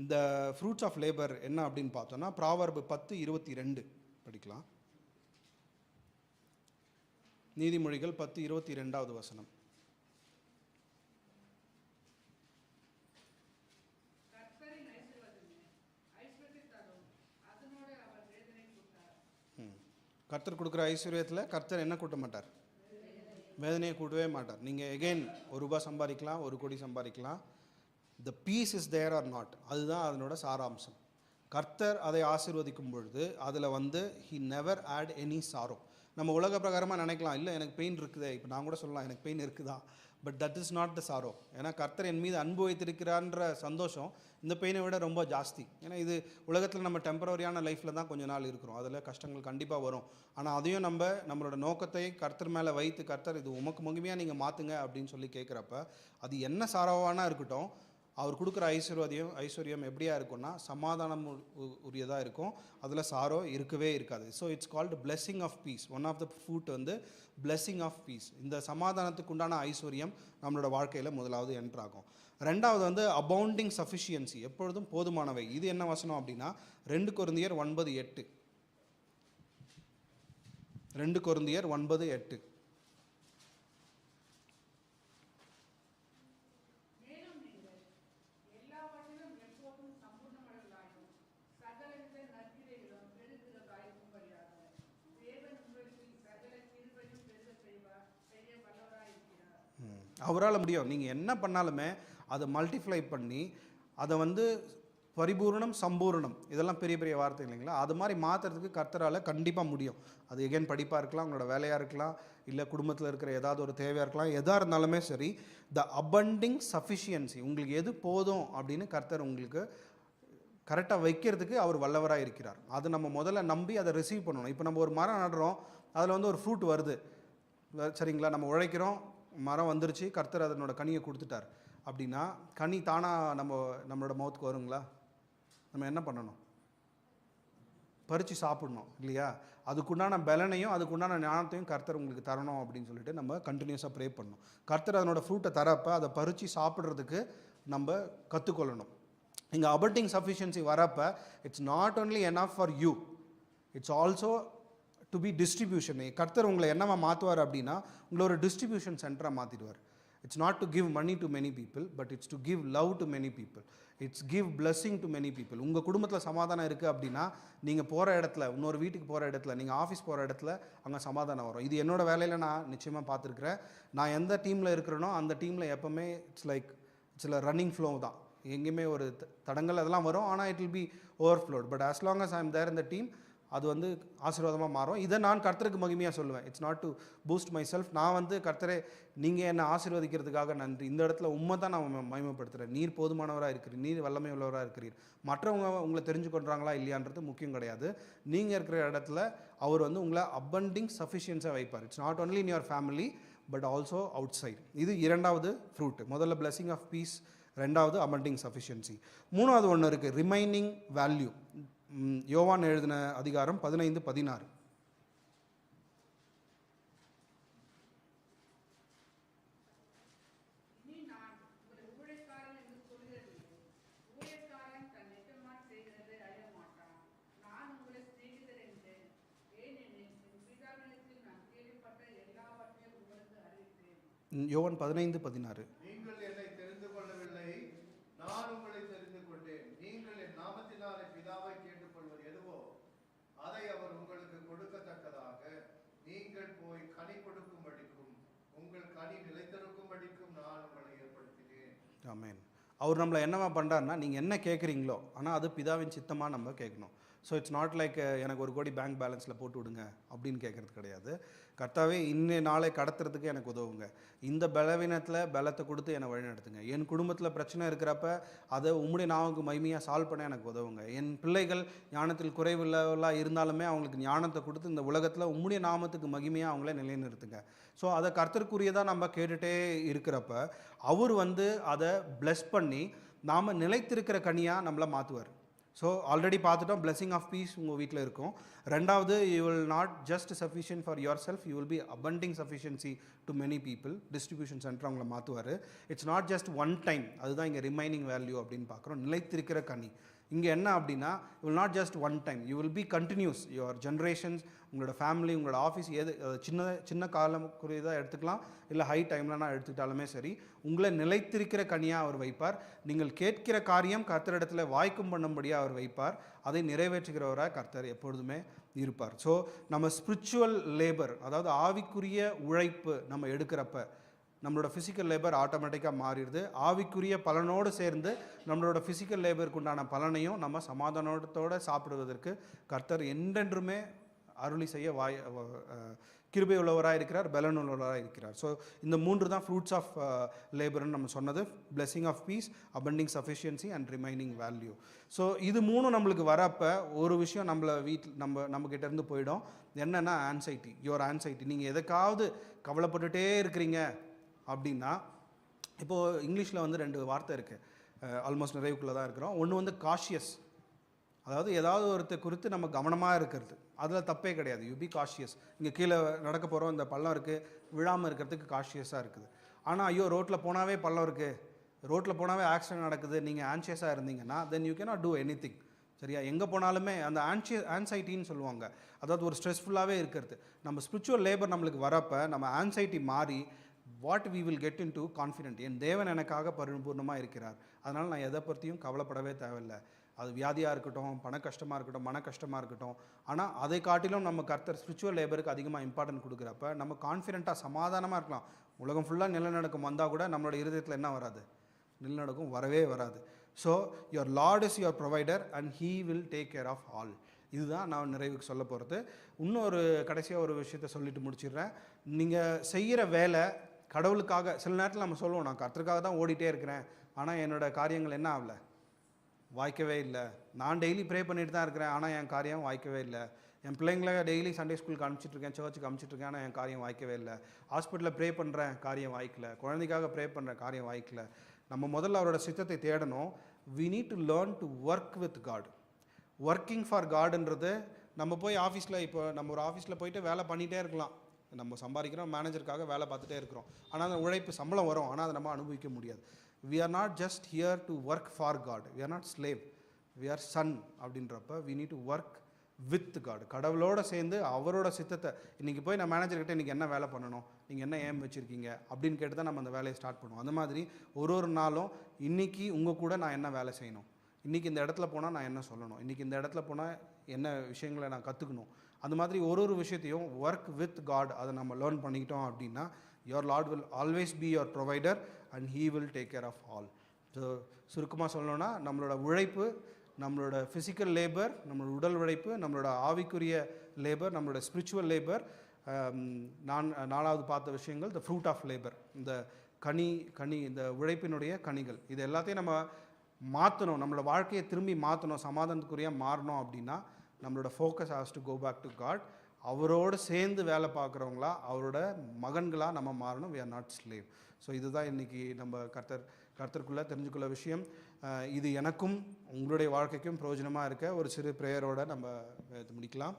Speaker 1: இந்த ஃப்ரூட்ஸ் ஆஃப் லேபர் என்ன அப்படின்னு பார்த்தோன்னா ப்ராவர்பு 10:22 படிக்கலாம். நீதிமொழிகள் 10:22 வசனம். கர்த்தர் கொடுக்குற ஐஸ்வர்யத்தில் கர்த்தர் என்ன கூட்ட மாட்டார்? வேதனையை கூட்டவே மாட்டார். நீங்கள் எகெயின் ₹1 சம்பாதிக்கலாம், 1 கோடி சம்பாதிக்கலாம், the peace is there or not, அதுதான் அதனோட சாராம்சம். கர்த்தர் அதை ஆசீர்வதிக்கும் பொழுது அதில் he never add any sorrow. நம்ம உலக பிரகாரமாக நினைக்கலாம், இல்லை எனக்கு பெயின் இருக்குதே, இப்போ நான் கூட சொல்லலாம் எனக்கு பெயின் இருக்குதா, but that is not the sorrow. ஏன்னா கர்த்தர் என் மீது அன்பு வைத்திருக்கிறான்ற சந்தோஷம் இந்த பெயினை விட ரொம்ப ஜாஸ்தி. ஏன்னா இது உலகத்தில் நம்ம டெம்பரரியான லைஃப்பில் தான் கொஞ்ச நாள் இருக்கிறோம், அதில் கஷ்டங்கள் கண்டிப்பாக வரும். ஆனால் அதையும் நம்மளோட நோக்கத்தை கர்த்தர் மேலே வைத்து, கர்த்தர் இது உமக்கு மகிமையாக நீங்கள் மாற்றுங்க அப்படின்னு சொல்லி கேட்குறப்ப அது என்ன சாராவானா இருக்கட்டும், அவர் கொடுக்குற ஐஸ்வர்யம் எப்படியா இருக்கும்னா சமாதானம் உரியதாக இருக்கும், அதில் சாரோ இருக்கவே இருக்காது. So it's called blessing of peace. One of the fruit blessing of peace. இந்த சமாதானத்துக்கு உண்டான ஐஸ்வர்யம் நம்மளோட வாழ்க்கையில் முதலாவது என்ட்ராகும். ரெண்டாவது அபவுண்டிங் சஃபிஷியன்சி, எப்பொழுதும் போதுமானவை. இது என்ன வசனம் அப்படின்னா 2 கொரிந்தியர் 9:8. 2 கொரிந்தியர் 9:8. அவரால் முடியும். நீங்கள் என்ன பண்ணாலுமே அதை மல்டிப்ளை பண்ணி அதை பரிபூர்ணம், சம்பூர்ணம், இதெல்லாம் பெரிய பெரிய வார்த்தை இல்லைங்களா, அது மாதிரி மாற்றுறதுக்கு கர்த்தரால் கண்டிப்பாக முடியும். அது எகெயின் படிப்பாக இருக்கலாம், உங்களோட வேலையாக இருக்கலாம், இல்லை குடும்பத்தில் இருக்கிற ஏதாவது ஒரு தேவையாக இருக்கலாம், எதாக இருந்தாலுமே சரி, த அபண்டிங் சஃபிஷியன்சி, உங்களுக்கு எது போதும் அப்படின்னு கர்த்தர் உங்களுக்கு கரெக்டாக வைக்கிறதுக்கு அவர் வல்லவராக இருக்கிறார். அது நம்ம முதல்ல நம்பி அதை ரிசீவ் பண்ணணும். இப்போ நம்ம ஒரு மரம் நடுறோம், அதில் ஒரு ஃப்ரூட் வருது சரிங்களா, நம்ம உழைக்கிறோம், மரம் வந்துருச்சு, கர்த்தர் அதனோட கனியை கொடுத்துட்டார் அப்படின்னா கனி தானாக நம்மளோட மவுத்துக்கு வருங்களா? நம்ம என்ன பண்ணணும்? பறித்து சாப்பிடணும் இல்லையா? அதுக்குண்டான பலனையும் அதுக்குண்டான ஞானத்தையும் கர்த்தர் உங்களுக்கு தரணும் அப்படின்னு சொல்லிட்டு நம்ம கண்டினியூஸாக ப்ரே பண்ணணும். கர்த்தர் அதனோட ஃப்ரூட்டை தரப்போ அதை பறித்து சாப்பிட்றதுக்கு நம்ம கற்றுக்கொள்ளணும். இங்கே அபண்டிங் சஃபிஷியன்சி வரப்போ it's not only enough for you, it's also to be distribution. கர்த்தர் உங்களை என்னவா மாற்றுவார் அப்படின்னா உங்களை ஒரு டிஸ்ட்ரிபியூஷன் சென்டராக மாற்றிடுவார். It's not to give money to many people, but it's to give love to many people. It's give blessing to many people. உங்கள் குடும்பத்தில் சமாதானம் இருக்குது அப்படின்னா நீங்கள் போகிற இடத்துல, இன்னொரு வீட்டுக்கு போகிற இடத்துல, நீங்கள் ஆஃபீஸ் போகிற இடத்துல அங்கே சமாதானம் வரும். இது என்னோடய வேலையில் நான் நிச்சயமாக பார்த்துருக்குறேன். நான் எந்த டீமில் இருக்கிறேனோ அந்த டீமில் எப்போவுமே இட்ஸ் ரன்னிங் ஃப்ளோ தான். எங்கேயுமே ஒரு தடங்கள் அதெல்லாம் வரும், ஆனால் it will be overflowed. But as long as I am there in the team, அது ஆசீர்வாதமாக மாறும். இதை நான் கர்த்தருக்கு மகிமையாக சொல்லுவேன். It's not to boost my self. நான் கர்த்தரே நீங்கள் என்னை ஆசீர்வதிக்கிறதுக்காக நன்றி, இந்த இடத்துல உண்மை தான் நான் மகிமைப்படுத்துகிறேன், நீர் போதுமானவராக இருக்கிறீர், நீர் வல்லமை உள்ளவராக இருக்கிறீர். மற்றவங்க உங்களை தெரிஞ்சு கொள்கிறாங்களா இல்லையான்றது முக்கியம் கிடையாது. நீங்கள் இருக்கிற இடத்துல அவர் உங்களை அபண்டிங் சஃபிஷியன்ஸாக வைப்பார். It's not only in your family but also outside. இது இரண்டாவது ஃப்ரூட். முதல்ல பிளெஸிங் ஆஃப் பீஸ், ரெண்டாவது அபண்டிங் சஃபிஷியன்சி. மூணாவது ஒன்று இருக்குது, ரிமைனிங் வேல்யூ. யோவான் எழுதின அதிகாரம் 15:16. யோவான் 15:16.
Speaker 3: நீங்கள் என்னை தெரிந்து கொள்ளவில்லை, நான் உங்களை தெரிந்து கொண்டேன். நீங்கள் என் நாமத்தினாலே பிதாவை கேட்டுக்கொள்வது எதுவோ அதை அவர் உங்களுக்கு கொடுக்கத்தக்கதாக நீங்கள் போய் கனி கொடுக்கும்படிக்கும் உங்கள் கனி நிலைத்திருக்கும்படிக்கும் நான் உங்களை ஏற்படுத்தினேன்.
Speaker 1: ஆமென். அவர் நம்மளை என்னவா பண்ணுறாருன்னா, நீங்கள் என்ன கேட்குறீங்களோ, ஆனால் அது பிதாவின் சித்தமாக நம்ம கேட்கணும். ஸோ இட்ஸ் நாட் லைக் எனக்கு 1 கோடி பேங்க் பேலன்ஸில் போட்டு விடுங்க அப்படின்னு கேட்குறது கிடையாது. கர்த்தாவே இன்னை நாளை கடத்துறதுக்கு எனக்கு உதவுங்க, இந்த பலவீனத்தில் பலத்தை கொடுத்து என்னை வழிநடத்துங்க, என் குடும்பத்தில் பிரச்சனை இருக்கிறப்ப அதை உம்முடைய நாவுக்கு மகிமையாக சால்வ் பண்ண எனக்கு உதவுங்க, என் பிள்ளைகள் ஞானத்தில் குறைவுள்ளவர்களாக இருந்தாலுமே அவங்களுக்கு ஞானத்தை கொடுத்து இந்த உலகத்தில் உம்முடைய நாமத்துக்கு மகிமையாக அவங்கள நிலைநிறுத்துங்க. ஸோ அதை கர்த்தருக்குரியதாக நம்ம கேட்டுகிட்டே இருக்கிறப்ப அவர் அதை bless பண்ணி நாம் நிலைத்திருக்கிற கனியாக நம்மளை மாற்றுவார். ஸோ ஆல்ரெடி பார்த்துட்டோம், blessing ஆஃப் பீஸ் உங்கள் வீட்டில் இருக்கும். ரெண்டாவது, you will not just sufficient for your self, you will B abunding sufficiency to many people. Distribution centre அவங்கள மாற்றுவார். It's not just one time, அதுதான் இங்கே ரிமைனிங் வேல்யூ அப்படின்னு பார்க்குறோம். நிலைத்திருக்கிற கனி இங்கே என்ன அப்படின்னா, you will not just one time, you will be continuous. Your generations, உங்களோட ஃபேமிலி, உங்களோட ஆஃபீஸ், எது சின்ன காலக்குரியதாக எடுத்துக்கலாம், இல்லை ஹை டைம்லனா எடுத்துக்கிட்டாலுமே சரி, உங்களை நிலைத்திருக்கிற கனியாக அவர் வைப்பார். நீங்கள் கேட்கிற காரியம் கர்த்தரிடத்தில் வாய்க்கும் பண்ணும்படியாக அவர் வைப்பார். அதை நிறைவேற்றுகிறவராக கர்த்தர் எப்பொழுதுமே இருப்பார். ஸோ நம்ம ஸ்பிரிச்சுவல் லேபர், அதாவது ஆவிக்குரிய உழைப்பு நம்ம எடுக்கிறப்ப நம்மளோட ஃபிசிக்கல் லேபர் ஆட்டோமேட்டிக்காக மாறிடுது. ஆவிக்குரிய பலனோடு சேர்ந்து நம்மளோட ஃபிசிக்கல் லேபருக்கு உண்டான பலனையும் நம்ம சமாதானத்தோடு சாப்பிடுவதற்கு கர்த்தர் என்றென்றுமே அருளி செய்ய கிருபை உள்ளவராக இருக்கிறார், பலன் உள்ளவராக இருக்கிறார். ஸோ இந்த 3 தான் ஃப்ரூட்ஸ் ஆஃப் லேபர்னு நம்ம சொன்னது. Blessing of peace, abunding sufficiency and remaining value. So இது 3 நம்மளுக்கு வரப்போ ஒரு விஷயம் நம்மளை நம்மக்கிட்ட இருந்து போயிடும். என்னென்னா ஆன்சைட்டி. யுவர் ஆன்சைட்டி, நீங்கள் எதுக்காவது கவலைப்பட்டுட்டே இருக்கிறீங்க அப்படின்னா, இப்போது இங்கிலீஷில் 2 வார்த்தை இருக்குது, ஆல்மோஸ்ட் நிறைவுக்குள்ளே தான் இருக்கிறோம். ஒன்று காஷியஸ், அதாவது ஏதாவது ஒருத்தர் குறித்து நம்ம கவனமாக இருக்கிறது, அதில் தப்பே கிடையாது. You B cautious. இங்கே கீழே நடக்க போகிறோம், இந்த பள்ளம் இருக்குது, விழாமல் இருக்கிறதுக்கு காஷியஸாக இருக்குது. ஆனால் ஐயோ ரோட்டில் போனாவே பள்ளம் இருக்குது, ரோட்டில் போனாவே ஆக்சிடென்ட் நடக்குது, நீங்கள் ஆன்ஷியஸாக இருந்தீங்கன்னா then you cannot do anything. சரியா? எங்கே போனாலுமே அந்த ஆன்சைட்டின்னு சொல்லுவாங்க, அதாவது ஒரு ஸ்ட்ரெஸ்ஃபுல்லாகவே இருக்கிறது. நம்ம ஸ்பிரிச்சுவல் லேபர் நம்மளுக்கு வரப்போ நம்ம ஆன்சைட்டி மாறி what we will get into confident. என் தேவன் எனக்காக பரிபூர்ணமாக இருக்கிறார், அதனால் நான் எதை பற்றியும் கவலைப்படவே தேவையில்லை. அது வியாதியாக இருக்கட்டும், பண கஷ்டமாக இருக்கட்டும், மன கஷ்டமாக இருக்கட்டும். ஆனால் அதை காட்டிலும் நம்ம கர்த்தர் ஸ்பிரிச்சுவல் லேபருக்கு அதிகமாக இம்பார்ட்டன்ட் கொடுக்குறப்ப நம்ம கான்ஃபிடென்ட்டாக சமாதானமாக இருக்கலாம். உலகம் ஃபுல்லாக நிலநடுக்கம் வந்தால் கூட நம்மளோட இருதயத்தில் என்ன வராது? நிலநடுக்கம் வரவே வராது. So your Lord is your provider and he will take care of all. இதுதான் நான் நிறைவுக்கு சொல்ல போகிறது. இன்னொரு கடைசியாக ஒரு விஷயத்த சொல்லிட்டு முடிச்சிடுறேன். நீங்கள் செய்கிற வேலை கடவுளுக்காக, சில நேரத்தில் நம்ம சொல்லுவோம், நான் கர்த்தருக்காக தான் ஓடிட்டே இருக்கிறேன், ஆனால் என்னோடய காரியங்கள் என்ன ஆகலை, வாய்க்கவே இல்லை. நான் டெய்லி ப்ரே பண்ணிட்டு தான் இருக்கிறேன், ஆனால் என் காரியம் வாய்க்கவே இல்லை. என் பிள்ளைங்களை டெய்லி சண்டே ஸ்கூலுக்கு அனுப்பிச்சிட்ருக்கேன், சர்ச்சுக்கு அனுப்பிச்சிட்ருக்கேன், ஆனால் என் காரியம் வாய்க்கவே இல்லை. ஹாஸ்பிட்டலில் ப்ரே பண்ணுறேன், காரியம் வாய்க்கல. குழந்தைக்காக ப்ரே பண்ணுறேன், காரியம் வாய்க்கல. நம்ம முதல்ல அவரோட சித்தத்தை தேடணும். We need to learn to work with God. Working for காடுன்றது, நம்ம போய் ஆஃபீஸில், இப்போ நம்ம ஒரு ஆஃபீஸில் போயிட்டு வேலை பண்ணிகிட்டே இருக்கலாம், நம்ம சம்பாதிக்கிறோம், மேனேஜருக்காக வேலை பார்த்துட்டே இருக்கிறோம், ஆனால் அந்த உழைப்பு சம்பளம் வரும், ஆனால் அதை நம்ம அனுபவிக்க முடியாது. we are not just here to work for God, we are not slave, we are son அப்படின்றப்ப we need to work with God. கடவுளோட சேர்ந்து அவரோட சித்தத்தை, இன்றைக்கி போய் நான் மேனேஜர்கிட்ட இன்றைக்கி என்ன வேலை பண்ணணும், நீங்கள் என்ன ஏம் வச்சுருக்கீங்க அப்படின்னு கேட்டு தான் நம்ம அந்த வேலையை ஸ்டார்ட் பண்ணுவோம். அந்த மாதிரி ஒரு நாளும் இன்றைக்கி உங்கள் கூட நான் என்ன வேலை செய்யணும், இன்றைக்கி இந்த இடத்துல போனால் நான் என்ன சொல்லணும், இன்றைக்கி இந்த இடத்துல போனால் என்ன விஷயங்களை நான் கற்றுக்கணும், அந்த மாதிரி ஒரு விஷயத்தையும் ஒர்க் வித் காட் அதை நம்ம லேர்ன் பண்ணிக்கிட்டோம் அப்படின்னா your Lord will always be your provider and he will take care of all. So சுருக்கமாக சொல்லணும்னா, நம்மளோட உழைப்பு, நம்மளோட ஃபிசிக்கல் லேபர், நம்மளோட உடல் உழைப்பு, நம்மளோட ஆவிக்குரிய லேபர், நம்மளோட ஸ்பிரிச்சுவல் லேபர், நாலாவது பார்த்த விஷயங்கள் த ஃப்ரூட் ஆஃப் லேபர், இந்த கனி இந்த உழைப்பினுடைய கனிகள், இது எல்லாத்தையும் நம்ம மாற்றணும். நம்மளோட வாழ்க்கையை திரும்பி மாற்றணும், சமாதானத்துக்குரிய மாறணும் அப்படின்னா நம்மளோட focus has to go back to God. அவரோடு சேர்ந்து வேலை பார்க்குறவங்களா, அவரோட மகன்களாக நம்ம மாறணும். we are not slave. So இதுதான் இன்றைக்கி நம்ம கர்த்தருக்குள்ளே தெரிஞ்சுக்கொள்ள விஷயம். இது எனக்கும் உங்களுடைய வாழ்க்கைக்கும் பிரயோஜனமாக இருக்க ஒரு சிறு ப்ரேயரோடு நம்ம முடிக்கலாம்.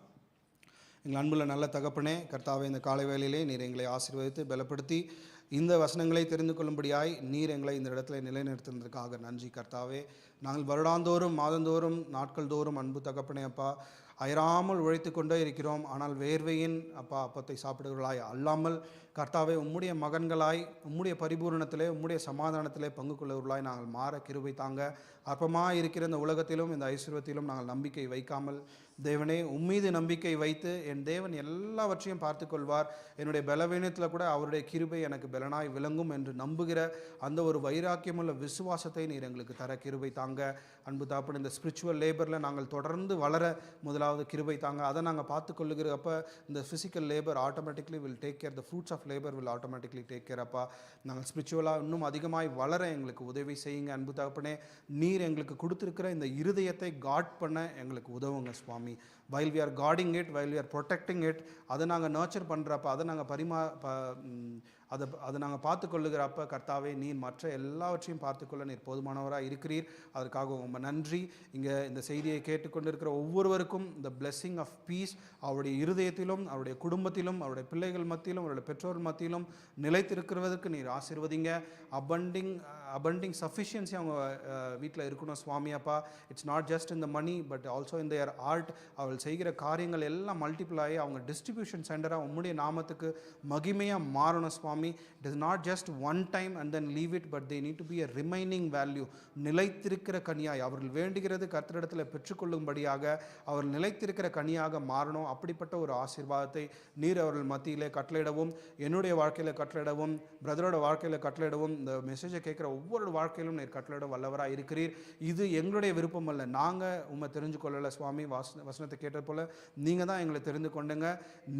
Speaker 1: எங்கள் அன்புள்ள நல்ல தகப்பனே, கர்த்தாவே, இந்த காலை வேளையிலே நீர் எங்களை ஆசீர்வதித்து பலப்படுத்தி இந்த வசனங்களை தெரிந்து கொள்ளும்படியாய் நீர் எங்களை இந்த இடத்துல நிலைநிறுத்துனதுக்காக நன்றி கர்த்தாவே. நாங்கள் வருடாந்தோறும், மாதந்தோறும், நாட்கள் தோறும் அன்பு தகப்பனே அப்பா அயராமல் உழைத்து கொண்டே இருக்கிறோம். ஆனால் வேர்வையின் அப்பத்தை சாப்பிடுவர்களாய் அல்லாமல் கர்த்தாவே உம்முடைய மகன்களாய், உம்முடைய பரிபூரணத்திலே, உம்முடைய சமாதானத்திலே பங்கு கொள்ளுவர்களாய் நாங்கள் மாற கிருபை தாங்க. அற்பமாக இருக்கிற இந்த உலகத்திலும் இந்த ஐஸ்வர்யத்திலும் நாங்கள் நம்பிக்கை வைக்காமல் தேவனே உம்மீது நம்பிக்கை வைத்து, என் தேவன் எல்லாவற்றையும் பார்த்து கொள்வார், என்னுடைய பலவீனத்தில் கூட அவருடைய கிருபை எனக்கு பலனாய் விளங்கும் என்று நம்புகிற அந்த ஒரு வைராக்கியமுள்ள விசுவாசத்தை நீர் எங்களுக்கு தர கிருபை தாங்க. அன்பு தாப்பன், இந்த ஸ்பிரிச்சுவல் லேபரில் நாங்கள் தொடர்ந்து வளர முதலாவது கிருபை தாங்க. அதை நாங்கள் பார்த்துக்கொள்ளுகிற அப்போ இந்த physical labour automatically will take care, the fruits of labour will automatically take care. அப்பா, நாங்கள் ஸ்பிரிச்சுவலாக இன்னும் அதிகமாய் வளர எங்களுக்கு உதவி செய்யுங்க. அன்பு தாப்பனே, நீர் எங்களுக்கு கொடுத்துருக்கிற இந்த இருதயத்தை காட் பண்ண எங்களுக்கு உதவுங்க சுவாமி. while we are guarding it, while we are protecting it, அதை நாங்கள் நர்ச்சர் பண்ணுறப்ப, அதை நாங்கள் அதை நாங்கள் பார்த்துக்கொள்ளுகிறப்ப கர்த்தாவே, நீர் மற்ற எல்லாவற்றையும் பார்த்துக்கொள்ள நீர் போதுமானவராக இருக்கிறீர். அதற்காக ரொம்ப நன்றி. இங்கே இந்த செய்தியை கேட்டுக்கொண்டிருக்கிற ஒவ்வொருவருக்கும் இந்த blessing of peace அவருடைய இருதயத்திலும், அவருடைய குடும்பத்திலும், அவருடைய பிள்ளைகள் மத்தியிலும், அவருடைய பெற்றோர் மத்தியிலும் நிலைத்திருக்கிறதுக்கு நீர் ஆசீர்வதிங்க. abunding sufficiency அவங்க வீட்டில் இருக்கணும் சுவாமி. அப்பா, it's not just in the money but also in their heart. அவள் செய்கிற காரியங்கள் எல்லாம் மல்டிப்ளை ஆகி அவங்க டிஸ்ட்ரிபியூஷன் சென்டராக உம்முடைய நாமத்துக்கு மகிமையாக மாறணும் சுவாமி. It is not just one time and then leave it, but they need to be a remaining value. நிலைத்திருக்கிற கனியாய் அவர்கள் வேண்டுகிறது கர்த்தரிடத்தில் பெற்றுக்கொள்ளும்படியாக அவர்கள் நிலைத்திருக்கிற கனியாக மாறணும். அப்படிப்பட்ட ஒரு ஆசீர்வாதத்தை நீர் அவர்கள் மத்தியிலே கட்டளையிடவும், என்னுடைய வாழ்க்கையில் கட்டளையிடவும், பிரதரோட வாழ்க்கையில் கட்டளையிடவும், இந்த மெசேஜை கேட்குற ஒவ்வொரு வாழ்க்கையிலும் நீர் கட்டளையிட வல்லவராக இருக்கிறீர். இது எங்களுடைய விருப்பம் அல்ல, நாங்கள் உண்மை தெரிஞ்சு கொள்ளலை சுவாமி. வசனத்தை கேட்டது போல் நீங்கள் தான் எங்களை தெரிந்து கொண்டுங்க.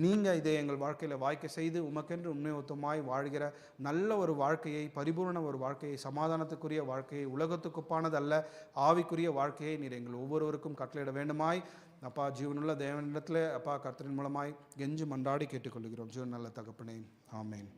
Speaker 1: நீங்கள் இதை எங்கள் வாழ்க்கையில் வாய்க்க செய்து உமக்கென்று உண்மை ஒத்துமாய் வாழ்கிற நல்ல ஒரு வாழ்க்கையை, பரிபூர்ண ஒரு வாழ்க்கையை, சமாதானத்துக்குரிய வாழ்க்கையை, உலகத்துக்கு ஒப்பானதல்ல ஆவிக்குரிய வாழ்க்கையை நீர் எங்கள் ஒவ்வொருவருக்கும் கட்டளையிட வேண்டுமாய் அப்பா, ஜீவனுள்ள தேவனிடத்தில் அப்பா கர்த்தரின் மூலமாய் கெஞ்சு மன்றாடி கேட்டுக்கொள்கிறோம். ஜீவன் நல்ல தகப்பனே, ஆமேன்.